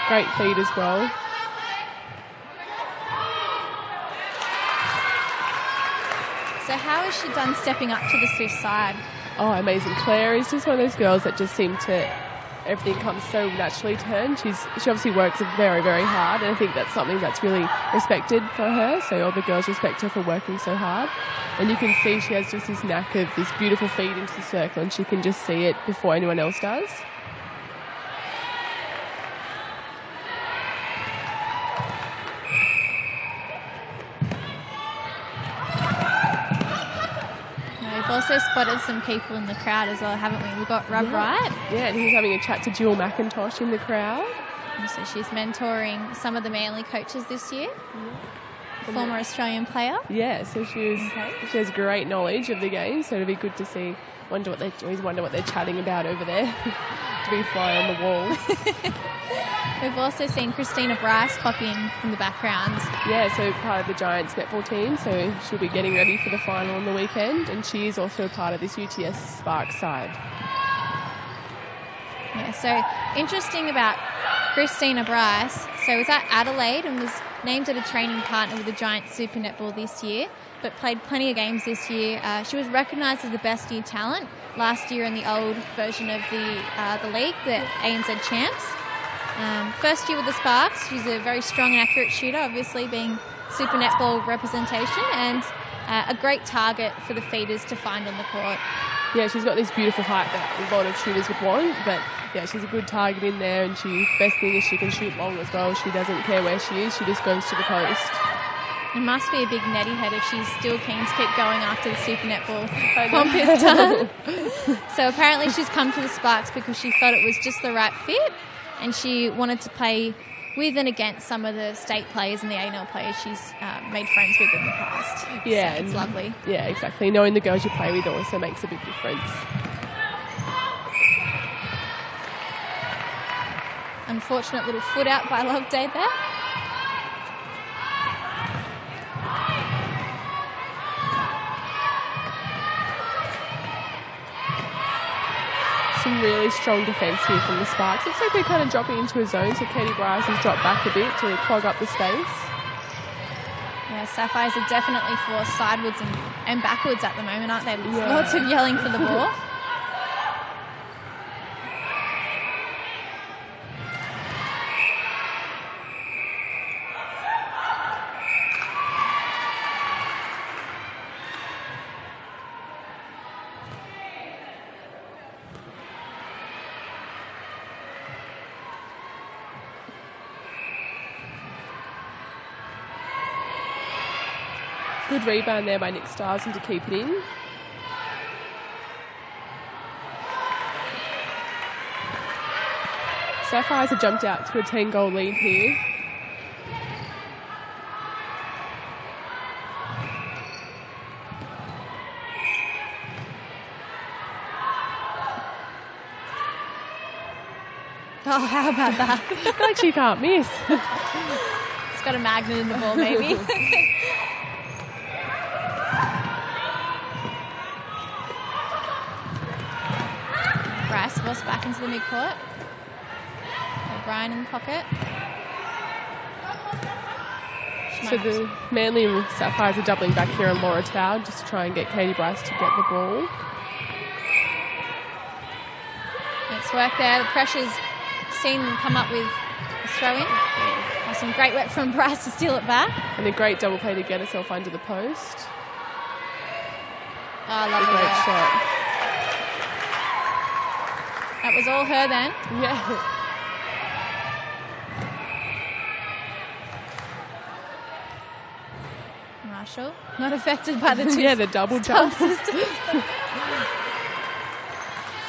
[SPEAKER 2] Great feed as well.
[SPEAKER 1] So how has she done stepping up to the Swiss side?
[SPEAKER 2] Oh, amazing. Claire is just one of those girls that just seem to, everything comes so naturally to her. And she obviously works very, very hard. And I think that's something that's really respected for her. So all the girls respect her for working so hard. And you can see she has just this knack of this beautiful feed into the circle and she can just see it before anyone else does.
[SPEAKER 1] We've also spotted some people in the crowd as well, haven't we? We've got Rob Wright.
[SPEAKER 2] Yeah, and he's having a chat to Jill McIntosh in the crowd.
[SPEAKER 1] And so she's mentoring some of the Manly coaches this year. Yeah. Former Australian player.
[SPEAKER 2] Yeah, so she has great knowledge of the game, so it'll be good to see. Always wonder what they're chatting about over there. To be a fly on the wall.
[SPEAKER 1] We've also seen Christina Bryce pop in from the background.
[SPEAKER 2] Yeah, so part of the Giants netball team, so she'll be getting ready for the final on the weekend, and she is also a part of this UTS Sparks side.
[SPEAKER 1] Yeah, so interesting about Christina Bryce. So was at Adelaide and was named as a training partner with the Giants Super Netball this year, but played plenty of games this year. She was recognised as the best new talent last year in the old version of the league, the ANZ Champs. First year with the Sparks, she's a very strong and accurate shooter, obviously being Super Netball representation, and a great target for the feeders to find on the court. Yeah,
[SPEAKER 2] she's got this beautiful height that a lot of shooters would want, but yeah, she's a good target in there, and best thing is she can shoot long as well. She doesn't care where she is, she just goes to the post.
[SPEAKER 1] It must be a big netty head if she's still keen to keep going after the Super Netball comp is done. So apparently she's come to the Sparks because she thought it was just the right fit, and she wanted to play with and against some of the state players and the ANL players she's made friends with in the past.
[SPEAKER 2] Yeah.
[SPEAKER 1] So it's lovely.
[SPEAKER 2] Yeah, exactly. Knowing the girls you play with also makes a big difference.
[SPEAKER 1] Unfortunate little foot out by Loveday there.
[SPEAKER 2] Some really strong defence here from the Sparks. Looks like they're kind of dropping into a zone, so Katie Bryce has dropped back a bit to clog up the space.
[SPEAKER 1] Yeah, Sapphires are definitely forced sidewards and backwards at the moment, aren't they? Lots of yelling for the ball.
[SPEAKER 2] Good rebound there by Nick Starson to keep it in. Sapphires have jumped out to a 10-goal lead here.
[SPEAKER 1] Oh, how about that?
[SPEAKER 2] I feel like she can't miss.
[SPEAKER 1] It's got a magnet in the ball, maybe. Bryce forced back into the mid-court. O'Brien in the pocket.
[SPEAKER 2] So the Manly and Sapphires are doubling back here on Laura Tao just to try and get Katie Bryce to get the ball.
[SPEAKER 1] It's work there. The pressure's seen them come up with a throw-in. Some great work from Bryce to steal it back.
[SPEAKER 2] And a great double play to get herself under the post.
[SPEAKER 1] Oh, lovely.
[SPEAKER 2] A great shot.
[SPEAKER 1] That was all her then.
[SPEAKER 2] Yeah.
[SPEAKER 1] Marshall. Not affected by the two
[SPEAKER 2] the double jump.
[SPEAKER 1] systems.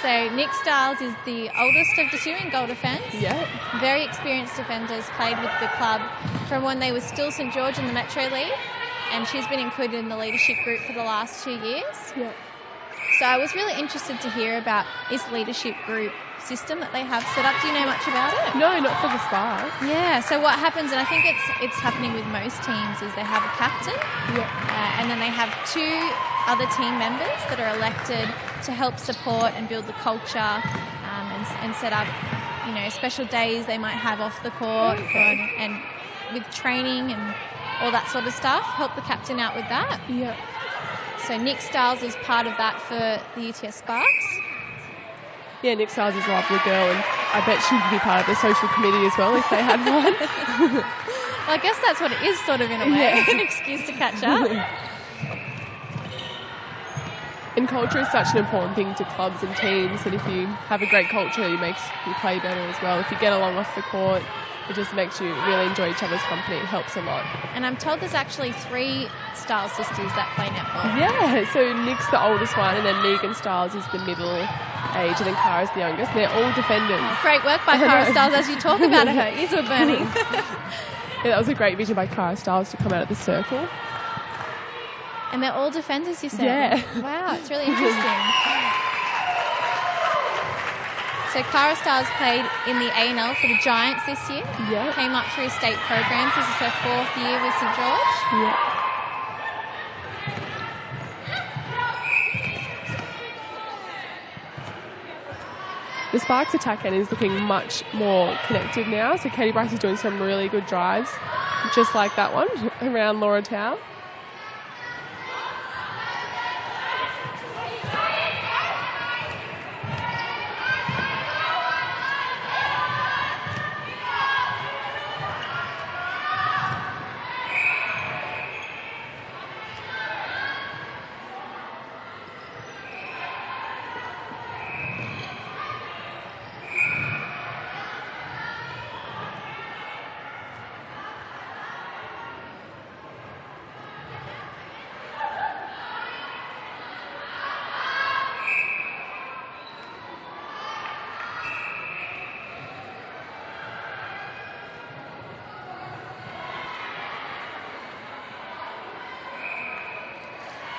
[SPEAKER 1] So Nick Stiles is the oldest of the two in goal defence.
[SPEAKER 2] Yeah.
[SPEAKER 1] Very experienced defenders, played with the club from when they were still St George in the Metro League, and she's been included in the leadership group for the last 2 years.
[SPEAKER 2] Yeah.
[SPEAKER 1] So I was really interested to hear about this leadership group system that they have set up. Do you know much about it?
[SPEAKER 2] No, not for the Sparks.
[SPEAKER 1] Yeah, so what happens, and I think it's happening with most teams, is they have a captain, and then they have 2 other team members that are elected to help support and build the culture, and set up, special days they might have off the court, and with training and all that sort of stuff, help the captain out with that.
[SPEAKER 2] Yeah.
[SPEAKER 1] So Nick Stiles is part of that for the UTS Sparks.
[SPEAKER 2] Yeah, Nick Stiles is a lovely girl, and I bet she'd be part of the social committee as well if they had one.
[SPEAKER 1] Well, I guess that's what it is, sort of, in a way, an excuse to catch up.
[SPEAKER 2] And culture is such an important thing to clubs and teams, and if you have a great culture, it makes you play better as well. If you get along off the court, it just makes you really enjoy each other's company. It helps a lot.
[SPEAKER 1] And I'm told there's actually 3 Stiles sisters that play netball.
[SPEAKER 2] Yeah, so Nick's the oldest one, and then Megan Stiles is the middle age, and then Kara's the youngest. And they're all defenders.
[SPEAKER 1] Great work by Cara Stiles as you talk about her. Ears were burning.
[SPEAKER 2] Yeah, that was a great vision by Cara Stiles to come out of the circle.
[SPEAKER 1] And they're all defenders, you said?
[SPEAKER 2] Yeah.
[SPEAKER 1] Wow, it's really interesting. So Cara Stiles played in the A&L for the Giants this year.
[SPEAKER 2] Yeah.
[SPEAKER 1] Came up through state programs. This is her 4th year with St George.
[SPEAKER 2] Yeah. The Sparks attack end is looking much more connected now. So Katie Bryce is doing some really good drives, just like that one, around Laura Tao.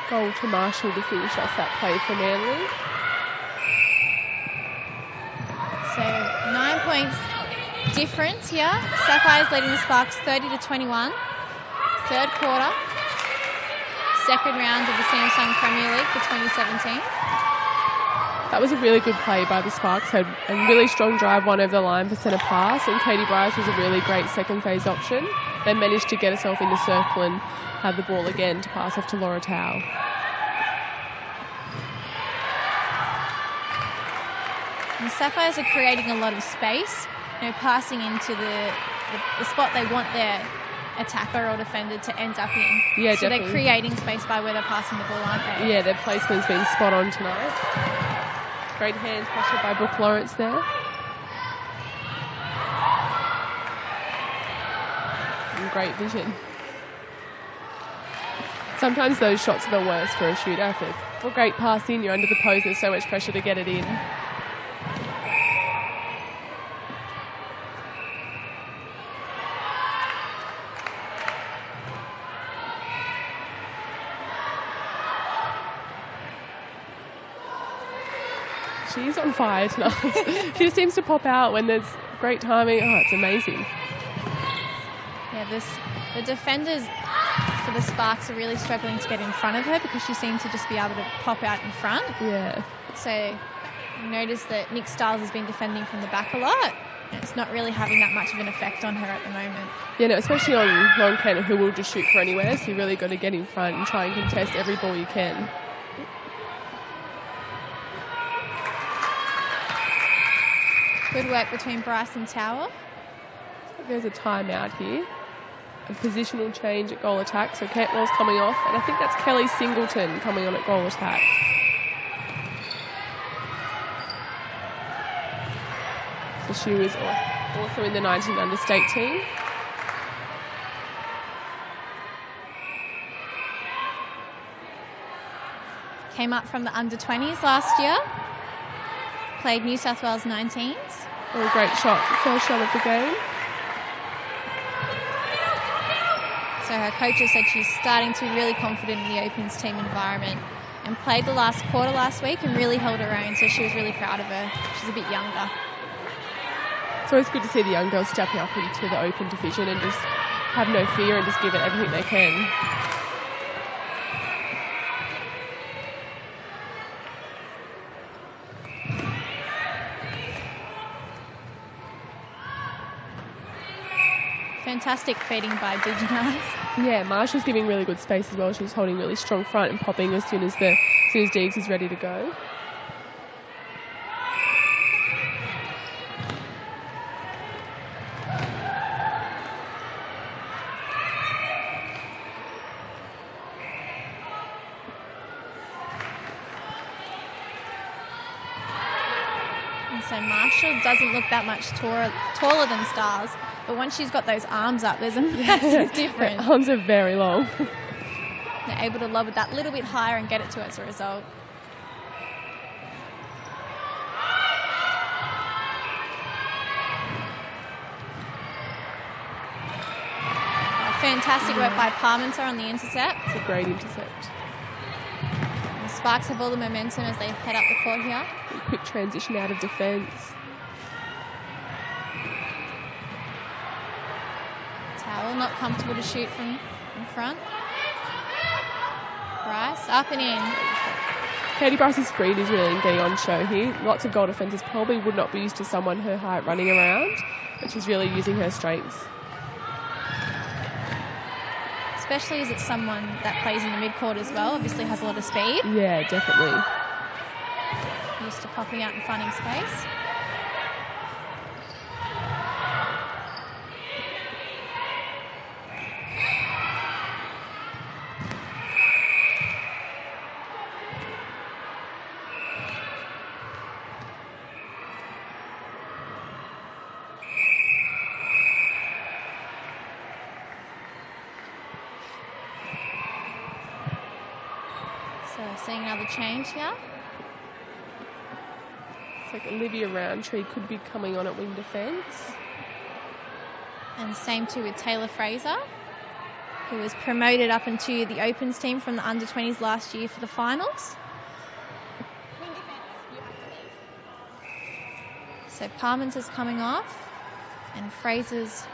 [SPEAKER 2] Goal to Marshall to finish off that play for Manly.
[SPEAKER 1] So 9 points difference here. Sapphires leading the Sparks 30-21. 3rd quarter. 2nd round of the Samsung Premier League for 2017.
[SPEAKER 2] That was a really good play by the Sparks. Had a really strong drive, one over the line for centre pass, and Katie Bryce was a really great second phase option. They managed to get herself in the circle and have the ball again to pass off to Laura Tao.
[SPEAKER 1] And the Sapphires are creating a lot of space, passing into the spot they want their attacker or defender to end up in.
[SPEAKER 2] Yeah,
[SPEAKER 1] so
[SPEAKER 2] definitely.
[SPEAKER 1] They're creating space by where they're passing the ball, aren't they?
[SPEAKER 2] Yeah, their placement's been spot on tonight. Great hand pressure by Brooke Lawrence there. And great vision. Sometimes those shots are the worst for a shooter. For great passing, you're under the post, there's so much pressure to get it in. She's on fire tonight. She just seems to pop out when there's great timing. Oh, it's amazing.
[SPEAKER 1] Yeah, the defenders for the Sparks are really struggling to get in front of her because she seems to just be able to pop out in front.
[SPEAKER 2] Yeah.
[SPEAKER 1] So you notice that Nick Stiles has been defending from the back a lot. It's not really having that much of an effect on her at the moment.
[SPEAKER 2] Yeah, no, especially on Lauren Cannon, who will just shoot for anywhere, so you really got to get in front and try and contest every ball you can.
[SPEAKER 1] Good work between Bryce and Tower.
[SPEAKER 2] There's a timeout here. A positional change at goal attack. So Cantwell's coming off, and I think that's Kelly Singleton coming on at goal attack. So she was also in the 19 under state team.
[SPEAKER 1] Came up from the under-20s last year. Played New South Wales 19s.
[SPEAKER 2] A great shot, first shot of the game.
[SPEAKER 1] So her coaches said she's starting to be really confident in the Opens team environment and played the last quarter last week and really held her own, so she was really proud of her. She's a bit younger.
[SPEAKER 2] It's always good to see the young girls stepping up into the Open division and just have no fear and just give it everything they can.
[SPEAKER 1] Fantastic feeding by Diginaz.
[SPEAKER 2] Yeah, Marsha's giving really good space as well. She's holding really strong front and popping as soon as Diggs is ready to go.
[SPEAKER 1] And so Marshall doesn't look that much taller than Stars, but once she's got those arms up, there's a massive difference.
[SPEAKER 2] Her arms are very long.
[SPEAKER 1] They're able to lob it that little bit higher and get it to her as a result. Fantastic work by Parmenter on the intercept.
[SPEAKER 2] It's a great intercept.
[SPEAKER 1] The Sparks have all the momentum as they head up the court here.
[SPEAKER 2] A quick transition out of defence.
[SPEAKER 1] Towel not comfortable to shoot from in front. Bryce up and in.
[SPEAKER 2] Katie Bryce's speed is really getting on show here. Lots of goal defences probably would not be used to someone her height running around, but she's really using her strengths.
[SPEAKER 1] Especially as it's someone that plays in the midcourt as well, obviously has a lot of speed.
[SPEAKER 2] Yeah, definitely.
[SPEAKER 1] Used to popping out and finding space. So seeing another change here.
[SPEAKER 2] It's like Olivia Roundtree could be coming on at wing defence.
[SPEAKER 1] And same too with Taylor Fraser, who was promoted up into the Opens team from the under-20s last year for the finals. So Parmenter's coming off and Fraser's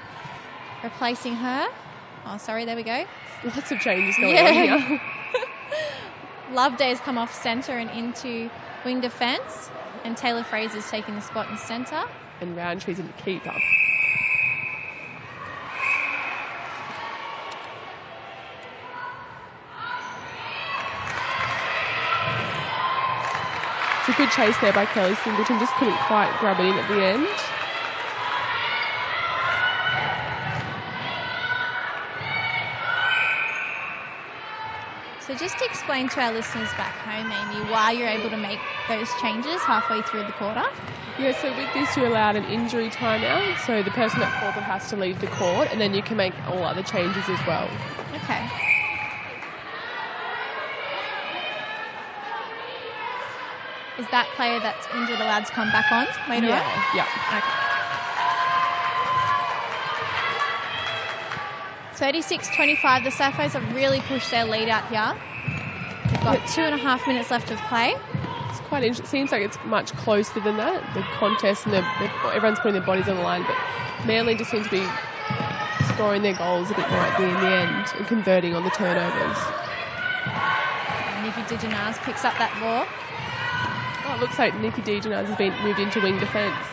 [SPEAKER 1] replacing her. Oh, sorry, there we go.
[SPEAKER 2] Lots of changes going on here.
[SPEAKER 1] Loveday's come off centre and into wing defence, and Taylor Fraser's taking the spot in centre.
[SPEAKER 2] And Roundtree's in the keeper. It's a good chase there by Kelly Singleton, just couldn't quite grab it in at the end.
[SPEAKER 1] So just to explain to our listeners back home, Amy, why you're able to make those changes halfway through the quarter.
[SPEAKER 2] Yeah, so with this you're allowed an injury timeout, so the person that calls it has to leave the court, and then you can make all other changes as well.
[SPEAKER 1] Okay. Is that player that's injured allowed to come back on later on?
[SPEAKER 2] Yeah.
[SPEAKER 1] Okay. 36-25, the Sapphires have really pushed their lead out here. They've got 2.5 minutes left of play.
[SPEAKER 2] It's quite interesting. It seems like it's much closer than that, the contest, and everyone's putting their bodies on the line, but Manly just seem to be scoring their goals a bit more in the end and converting on the turnovers.
[SPEAKER 1] And Nikki Diginaz picks up that ball.
[SPEAKER 2] Oh, it looks like Nikki Diginaz has been moved into wing defence.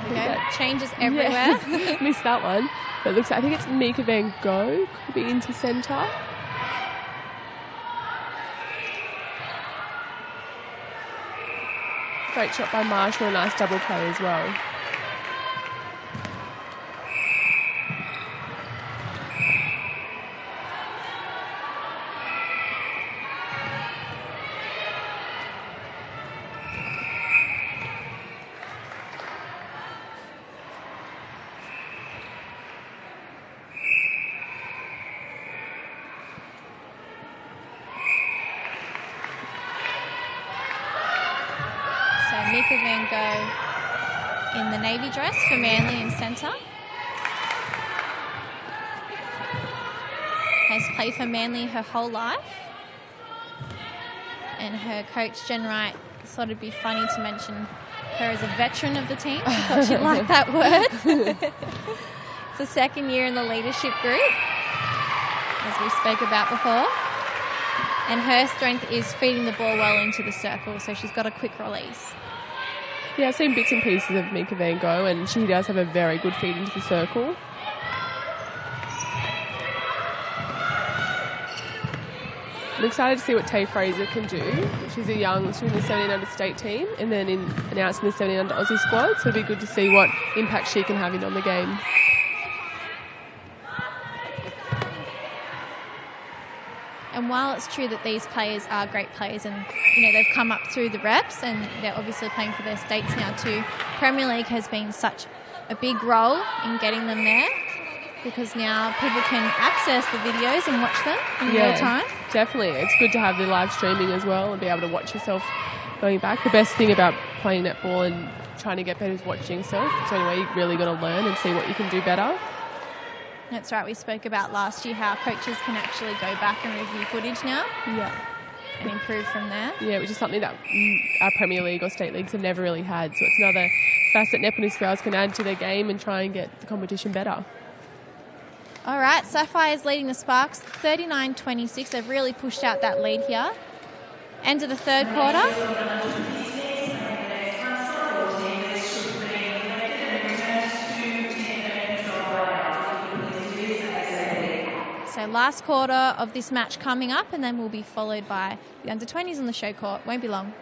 [SPEAKER 1] There we go. Changes everywhere.
[SPEAKER 2] Yeah. Missed that one. But it looks like, I think it's Mika Van Gogh, could be into centre. Great shot by Marshall, a nice double play as well.
[SPEAKER 1] Mika Van Gogh in the navy dress for Manly in centre. Has played for Manly her whole life. And her coach, Jen Wright, thought it'd be funny to mention her as a veteran of the team. She thought she'd like that word. It's the second year in the leadership group, as we spoke about before. And her strength is feeding the ball well into the circle, so she's got a quick release.
[SPEAKER 2] Yeah, I've seen bits and pieces of Mika Van Gogh, and she does have a very good feed into the circle. I'm excited to see what Tay Fraser can do. She's in the 17 under state team and then announced in the 17 under Aussie squad, so it'll be good to see what impact she can have on the game.
[SPEAKER 1] And while it's true that these players are great players and, they've come up through the reps and they're obviously playing for their states now too, Premier League has been such a big role in getting them there because now people can access the videos and watch them in real time.
[SPEAKER 2] Definitely. It's good to have the live streaming as well and be able to watch yourself going back. The best thing about playing netball and trying to get better is watching yourself. It's the only way you're really going to learn and see what you can do better.
[SPEAKER 1] That's right. We spoke about last year how coaches can actually go back and review footage now.
[SPEAKER 2] Yeah.
[SPEAKER 1] And improve from there.
[SPEAKER 2] Yeah, which is something that our Premier League or state leagues have never really had. So it's another facet netball New South Wales can add to their game and try and get the competition better.
[SPEAKER 1] All right, Sapphires leading the Sparks 39-26. They've really pushed out that lead here. End of the third quarter. So last quarter of this match coming up, and then we'll be followed by the under-20s on the ShowCourt. Won't be long.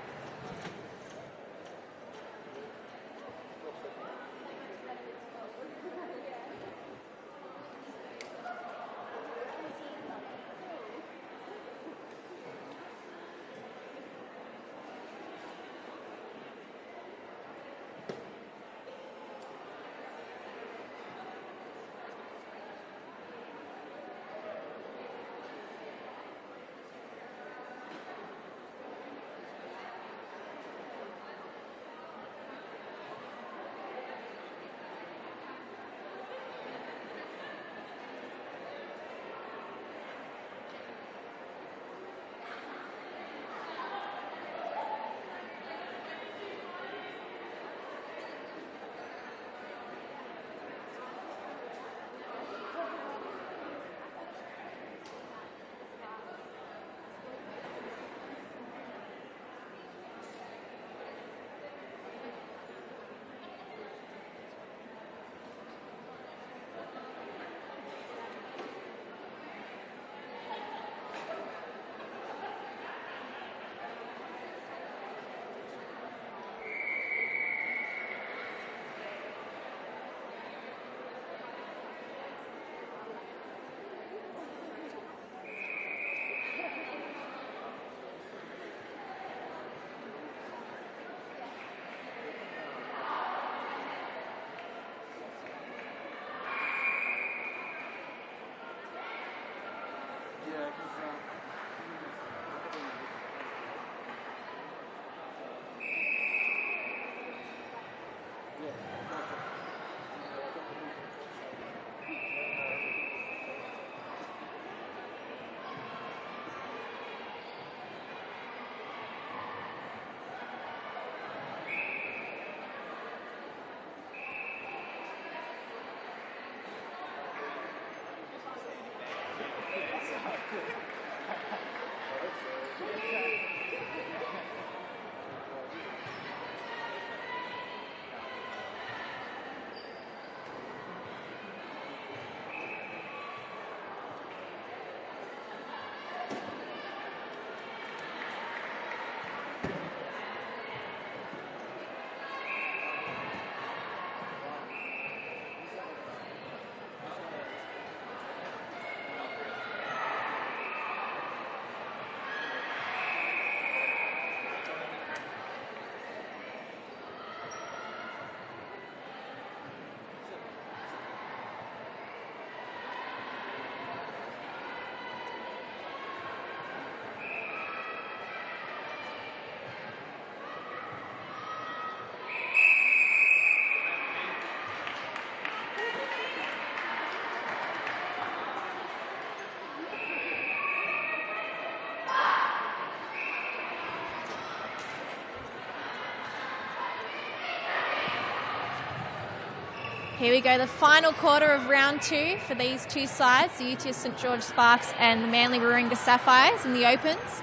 [SPEAKER 1] Here we go, the final quarter of round 2 for these two sides, the UTS St George Sparks and the Manly Warringah Sapphires in the Opens.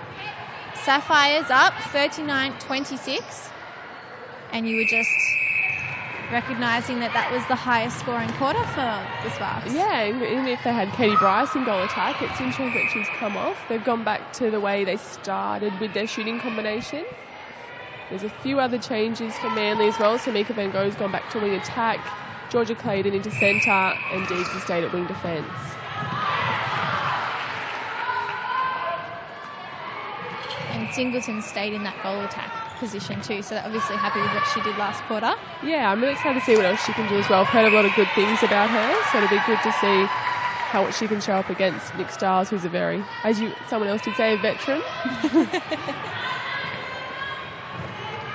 [SPEAKER 1] Sapphires up 39-26, and you were just recognising that was the highest scoring quarter for the Sparks.
[SPEAKER 2] Yeah, and if they had Katie Bryce in goal attack, it's interesting that she's come off. They've gone back to the way they started with their shooting combination. There's a few other changes for Manly as well. So Mika Van Gogh's gone back to wing attack, Georgia Clayton into centre, and Deeds has stayed at wing defence.
[SPEAKER 1] And Singleton stayed in that goal attack position too, so they're obviously happy with what she did last quarter.
[SPEAKER 2] Yeah, I'm really excited to see what else she can do as well. I've heard a lot of good things about her, so it'll be good to see how she can show up against Nick Stiles, who's a very, someone else did say, a veteran.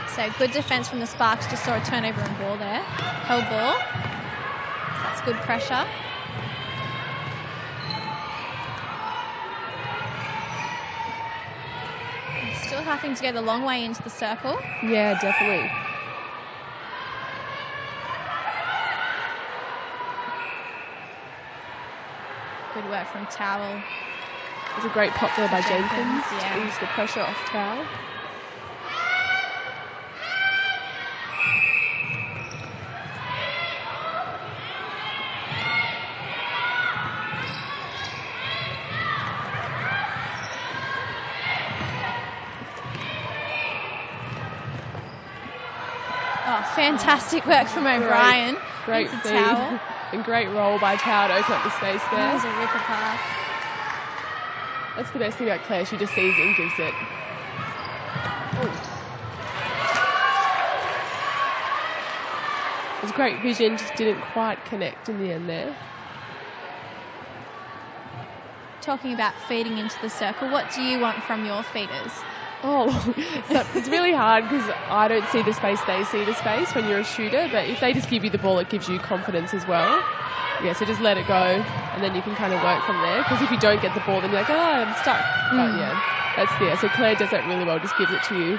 [SPEAKER 1] So good defence from the Sparks. Just saw a turnover and ball there. Held ball. So that's good pressure. Still having to go the long way into the circle.
[SPEAKER 2] Yeah, definitely.
[SPEAKER 1] Good work from Towel.
[SPEAKER 2] It was a great pop there by Jenkins to ease the pressure off Towel.
[SPEAKER 1] Fantastic work from O'Brien.
[SPEAKER 2] Great feed.
[SPEAKER 1] Towel.
[SPEAKER 2] And great roll by Towel to open up the space there.
[SPEAKER 1] That was a ripper pass.
[SPEAKER 2] That's the best thing about Claire. She just sees it and gives it. It was great vision, just didn't quite connect in the end there.
[SPEAKER 1] Talking about feeding into the circle, what do you want from your feeders?
[SPEAKER 2] Oh, it's really hard because I don't see the space, they see the space when you're a shooter, but if they just give you the ball, it gives you confidence as well. Yeah, so just let it go and then you can kind of work from there, because if you don't get the ball, then you're like, oh, I'm stuck. But yeah, so Claire does that really well, just gives it to you.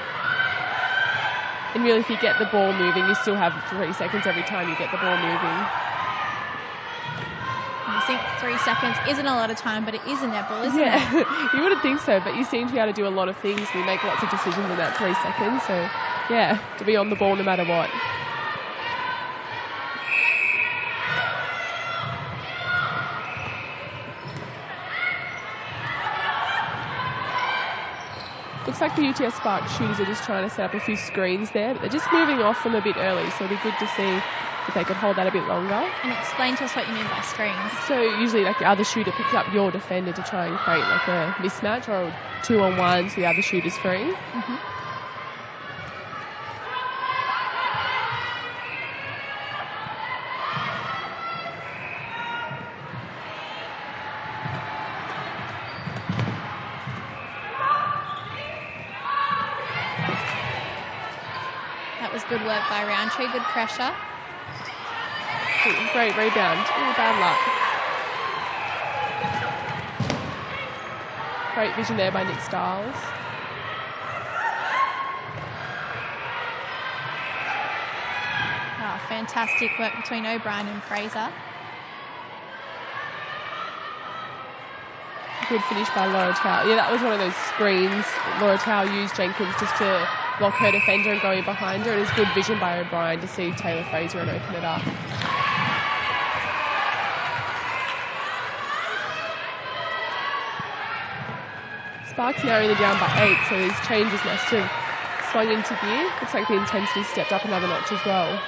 [SPEAKER 2] And really, if you get the ball moving, you still have 3 seconds every time you get the ball moving.
[SPEAKER 1] I think 3 seconds isn't a lot of time, but it is a netball, isn't it?
[SPEAKER 2] Yeah, you wouldn't think so, but you seem to be able to do a lot of things and you make lots of decisions in that 3 seconds. So, yeah, to be on the ball no matter what. Looks like the UTS Spark shooters are just trying to set up a few screens there, but they're just moving off them a bit early, so it'll be good to see if they could hold that a bit longer.
[SPEAKER 1] And explain to us what you mean by screens.
[SPEAKER 2] So usually like the other shooter picks up your defender to try and create like a mismatch or a 2-on-1 so the other shooter's free.
[SPEAKER 1] That was good work by Roundtree, good pressure.
[SPEAKER 2] Great rebound. Oh, bad luck. Great vision there by Nick Stiles.
[SPEAKER 1] Fantastic work between O'Brien and Fraser.
[SPEAKER 2] Good finish by Laura Towell. Yeah, that was one of those screens Laura Towell used Jenkins just to block her defender and go in behind her. And it's good vision by O'Brien to see Taylor Fraser and open it up. Sparks now only down by 8, so these changes must have swung into gear. Looks like the intensity stepped up another notch as well.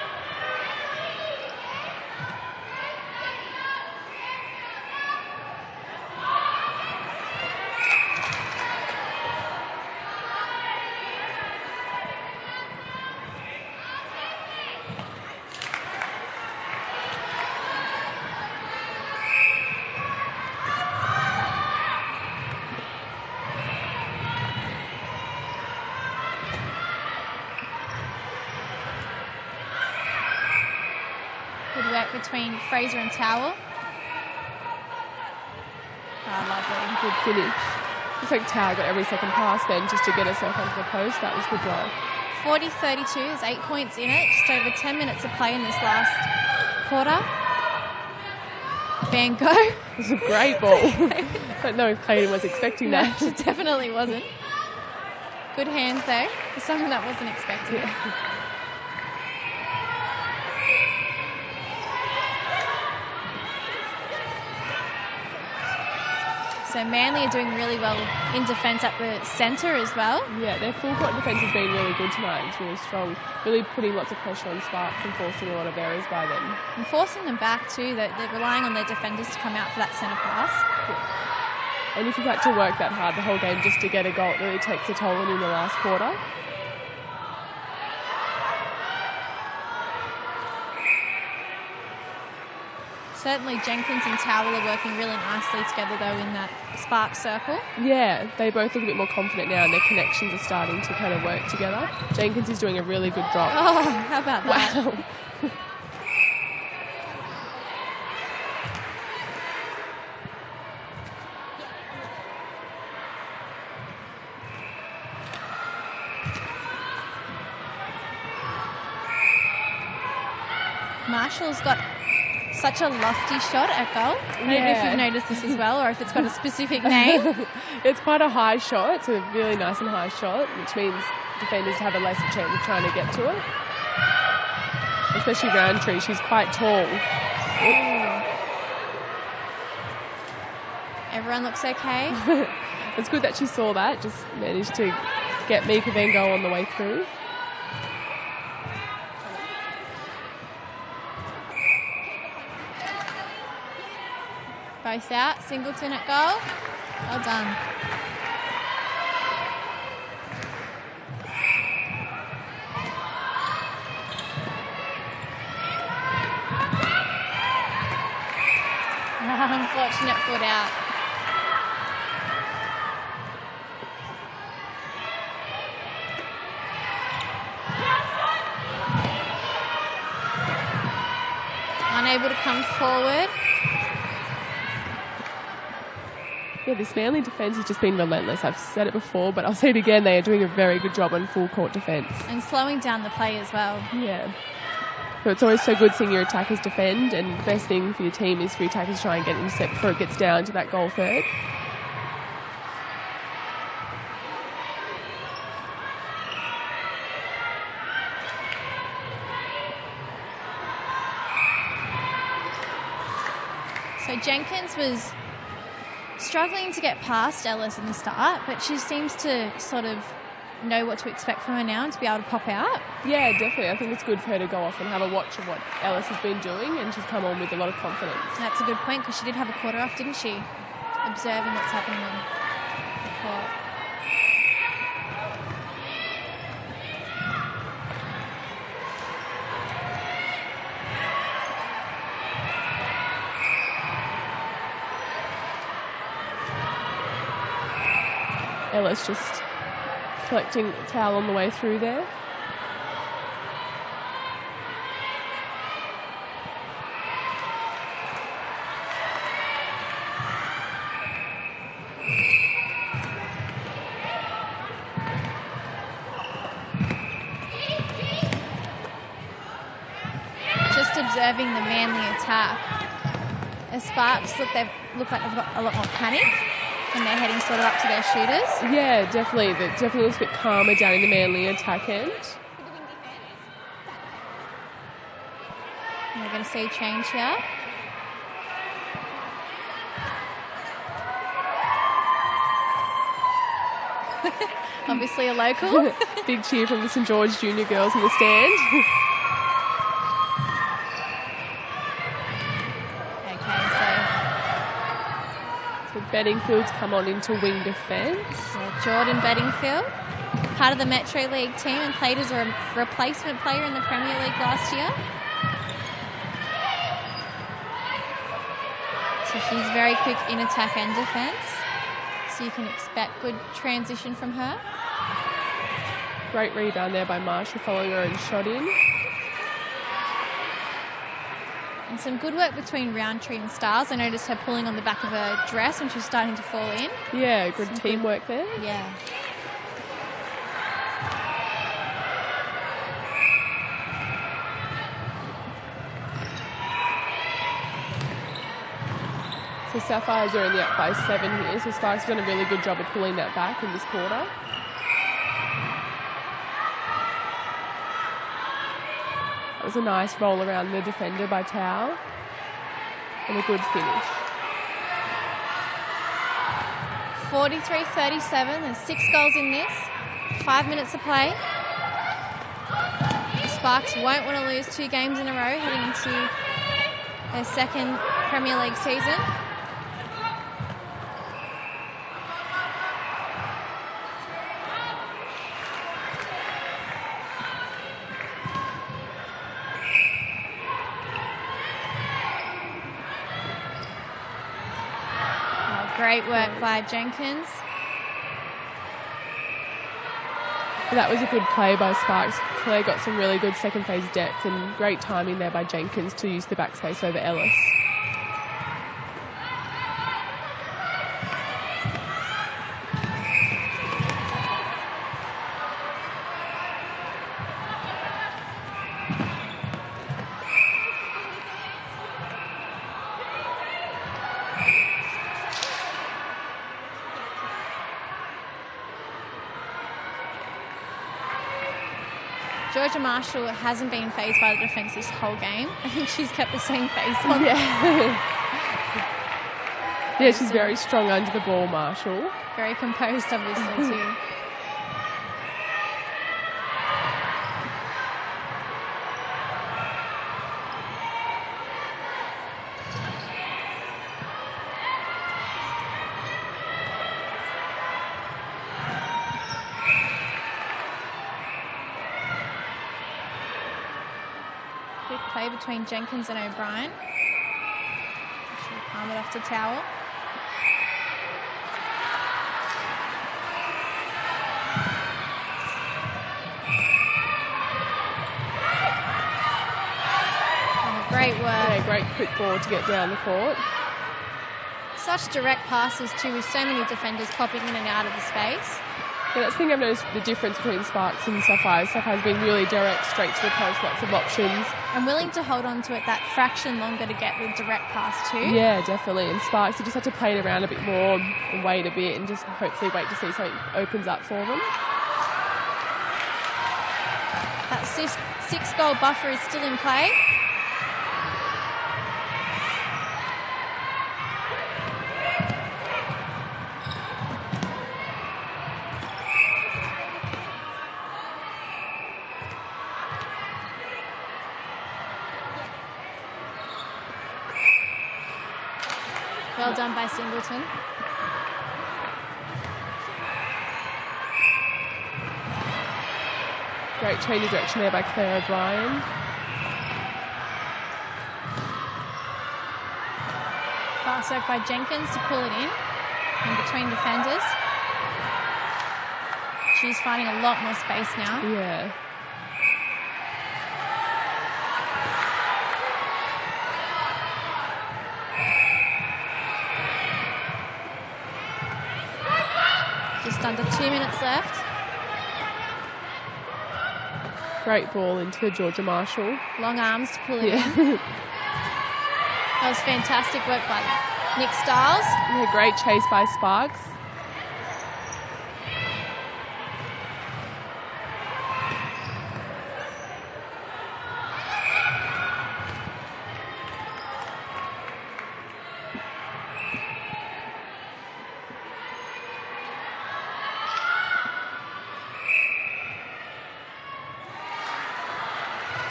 [SPEAKER 1] Good work between Fraser and Towell. Oh, lovely.
[SPEAKER 2] Good finish. Looks like Towell got every second pass then just to get herself onto the post. That was good work.
[SPEAKER 1] 40-32, there's 8 points in it. Just over 10 minutes of play in this last quarter. Van Gogh.
[SPEAKER 2] It was a great ball. I don't know if Clayton was expecting
[SPEAKER 1] No,
[SPEAKER 2] that.
[SPEAKER 1] she definitely wasn't. Good hands, though, for someone that wasn't expecting it. So Manly are doing really well in defence at the centre as well.
[SPEAKER 2] Yeah, their full court defence has been really good tonight. It's really strong. Really putting lots of pressure on Sparks and forcing a lot of errors by them.
[SPEAKER 1] And forcing them back too. They're relying on their defenders to come out for that centre pass.
[SPEAKER 2] Yeah. And if you've had to work that hard the whole game just to get a goal, it really takes a toll on you in the last quarter.
[SPEAKER 1] Certainly Jenkins and Towell are working really nicely together though in that Spark circle.
[SPEAKER 2] Yeah, they both look a bit more confident now and their connections are starting to kind of work together. Jenkins is doing a really good drop.
[SPEAKER 1] Oh, how about that?
[SPEAKER 2] Wow.
[SPEAKER 1] Marshall's got such a lofty shot at goal. I don't know if you've noticed this as well or if it's got a specific name.
[SPEAKER 2] It's quite a high shot. It's a really nice and high shot, which means defenders have a lesser chance of trying to get to it. Especially Roundtree, she's quite tall.
[SPEAKER 1] Everyone looks okay.
[SPEAKER 2] It's good that she saw that, just managed to get Mika Van Gogh on the way through.
[SPEAKER 1] Both out, Singleton at goal. Well done. Unfortunate foot out. Unable to come forward.
[SPEAKER 2] Yeah, this Manly defence has just been relentless. I've said it before, but I'll say it again. They are doing a very good job on full court defence.
[SPEAKER 1] And slowing down the play as well.
[SPEAKER 2] Yeah. So it's always so good seeing your attackers defend, and the best thing for your team is for your attackers to try and get intercept before it gets down to that goal third.
[SPEAKER 1] So Jenkins was struggling to get past Ellis in the start, but she seems to sort of know what to expect from her now and to be able to pop out.
[SPEAKER 2] Yeah, definitely. I think it's good for her to go off and have a watch of what Ellis has been doing, and she's come on with a lot of confidence.
[SPEAKER 1] That's a good point because she did have a quarter off, didn't she? Observing what's happening on the court.
[SPEAKER 2] Ellis just collecting towel on the way through there.
[SPEAKER 1] Just observing the Manly attack. As Sparks look like they've got a lot more panic. And they're heading sort of up to their shooters.
[SPEAKER 2] Yeah, definitely. It definitely looks a bit calmer down in the Manly attack end.
[SPEAKER 1] And we're going to see a change here. Obviously a local.
[SPEAKER 2] Big cheer from the St George Junior girls in the stand. Bedingfield's come on into wing defence.
[SPEAKER 1] Yeah, Jordan Bedingfield, part of the Metro League team and played as a replacement player in the Premier League last year. So she's very quick in attack and defence. So you can expect good transition from her.
[SPEAKER 2] Great rebound there by Marshall following her own shot in.
[SPEAKER 1] And some good work between Roundtree and Stars. I noticed her pulling on the back of her dress when she was starting to fall in.
[SPEAKER 2] Yeah, good teamwork there.
[SPEAKER 1] Yeah.
[SPEAKER 2] So Sapphires are only up by 7 here, so Sparks have done a really good job of pulling that back in this quarter. That was a nice roll around the defender by Tao. And a good finish.
[SPEAKER 1] 43-37. There's 6 goals in this. 5 minutes to play. The Sparks won't want to lose 2 games in a row heading into their second Premier League season. Great work by Jenkins.
[SPEAKER 2] That was a good play by Sparks. Claire got some really good second phase depth and great timing there by Jenkins to use the backspace over Ellis.
[SPEAKER 1] Georgia Marshall hasn't been fazed by the defence this whole game. I think she's kept the same face on.
[SPEAKER 2] Yeah. Yeah, she's very strong under the ball, Marshall.
[SPEAKER 1] Very composed, obviously, too. Big play between Jenkins and O'Brien. She'll palm it off to Towell. Oh, great work.
[SPEAKER 2] Yeah, great quick ball to get down the court.
[SPEAKER 1] Such direct passes too, with so many defenders popping in and out of the space.
[SPEAKER 2] Yeah, that's the thing I've noticed, the difference between Sparks and Sapphires. Sapphires being really direct, straight to the post, lots of options.
[SPEAKER 1] And willing to hold on to it that fraction longer to get the direct pass too.
[SPEAKER 2] Yeah, definitely. And Sparks, you just have to play it around a bit more and wait a bit and just hopefully wait to see something opens up for them.
[SPEAKER 1] That 6-goal buffer is still in play. Well done by Singleton.
[SPEAKER 2] Great change of direction there by Claire O'Brien.
[SPEAKER 1] Fast work by Jenkins to pull it in between defenders. She's finding a lot more space now.
[SPEAKER 2] Yeah.
[SPEAKER 1] Just under 2 minutes left.
[SPEAKER 2] Great ball into Georgia Marshall.
[SPEAKER 1] Long arms to pull it in. That was fantastic work by Nick Stiles.
[SPEAKER 2] Yeah, great chase by Sparks.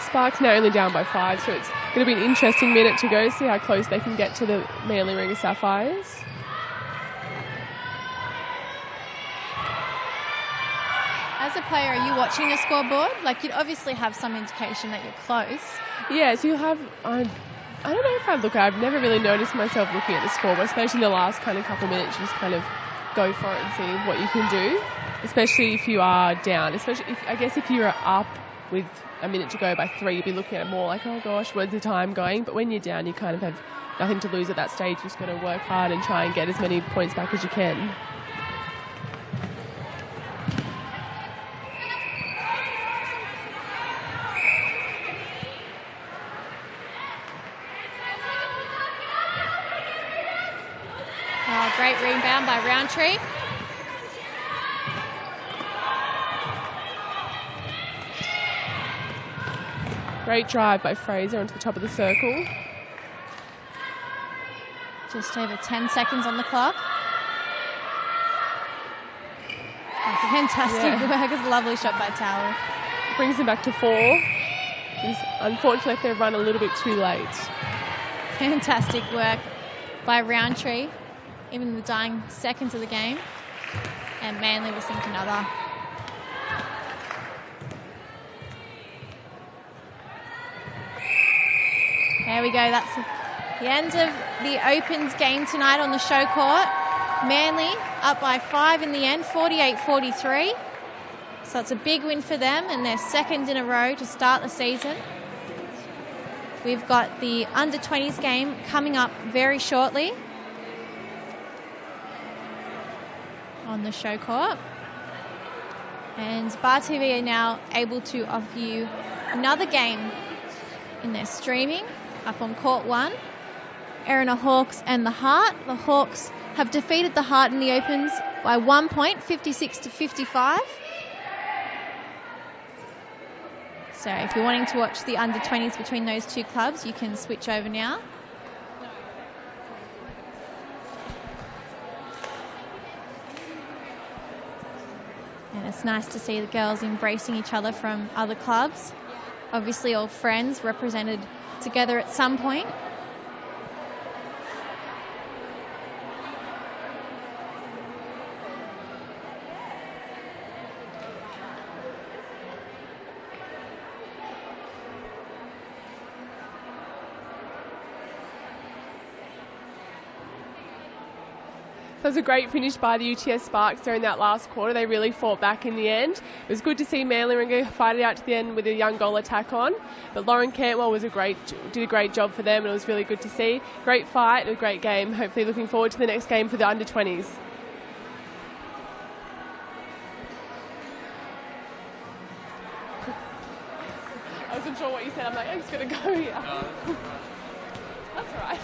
[SPEAKER 2] Sparks now only down by 5, so it's going to be an interesting minute to go, see how close they can get to the Manly Ring of Sapphires.
[SPEAKER 1] As a player, are you watching the scoreboard? Like, you'd obviously have some indication that you're close.
[SPEAKER 2] Yeah, so you have... I don't know if I look... I've never really noticed myself looking at the scoreboard, especially in the last kind of couple of minutes. You just kind of go for it and see what you can do, especially if you are down. Especially, if you're up with a minute to go by 3, you'd be looking at it more like, oh gosh, where's the time going? But when you're down, you kind of have nothing to lose at that stage. You just got to work hard and try and get as many points back as you can.
[SPEAKER 1] great rebound by Roundtree.
[SPEAKER 2] Great drive by Fraser onto the top of the circle.
[SPEAKER 1] Just over 10 seconds on the clock. Oh, fantastic work. It's a lovely shot by Tower.
[SPEAKER 2] Brings them back to 4. Unfortunately, if they've run a little bit too late.
[SPEAKER 1] Fantastic work by Roundtree, even in the dying seconds of the game. And Manly will sink another. There we go. That's the end of the Opens game tonight on the ShowCourt. Manly up by 5 in the end, 48-43. So it's a big win for them and their second in a row to start the season. We've got the under-20s game coming up very shortly on the ShowCourt. And Bar TV are now able to offer you another game in their streaming up on Court 1. Erina Hawks and the Heart. The Hawks have defeated the Heart in the Opens by 1 point, 56-55. So if you're wanting to watch the under-20s between those two clubs, you can switch over now. And it's nice to see the girls embracing each other from other clubs. Obviously all friends represented together at some point.
[SPEAKER 2] It was a great finish by the UTS Sparks during that last quarter. They really fought back in the end. It was good to see Manly Ringa fight it out to the end with a young goal attack on. But Lauren Cantwell did a great job for them, and it was really good to see. Great fight, a great game. Hopefully looking forward to the next game for the under-20s. I wasn't sure what you said. I'm like, I'm just going to go here. That's all right.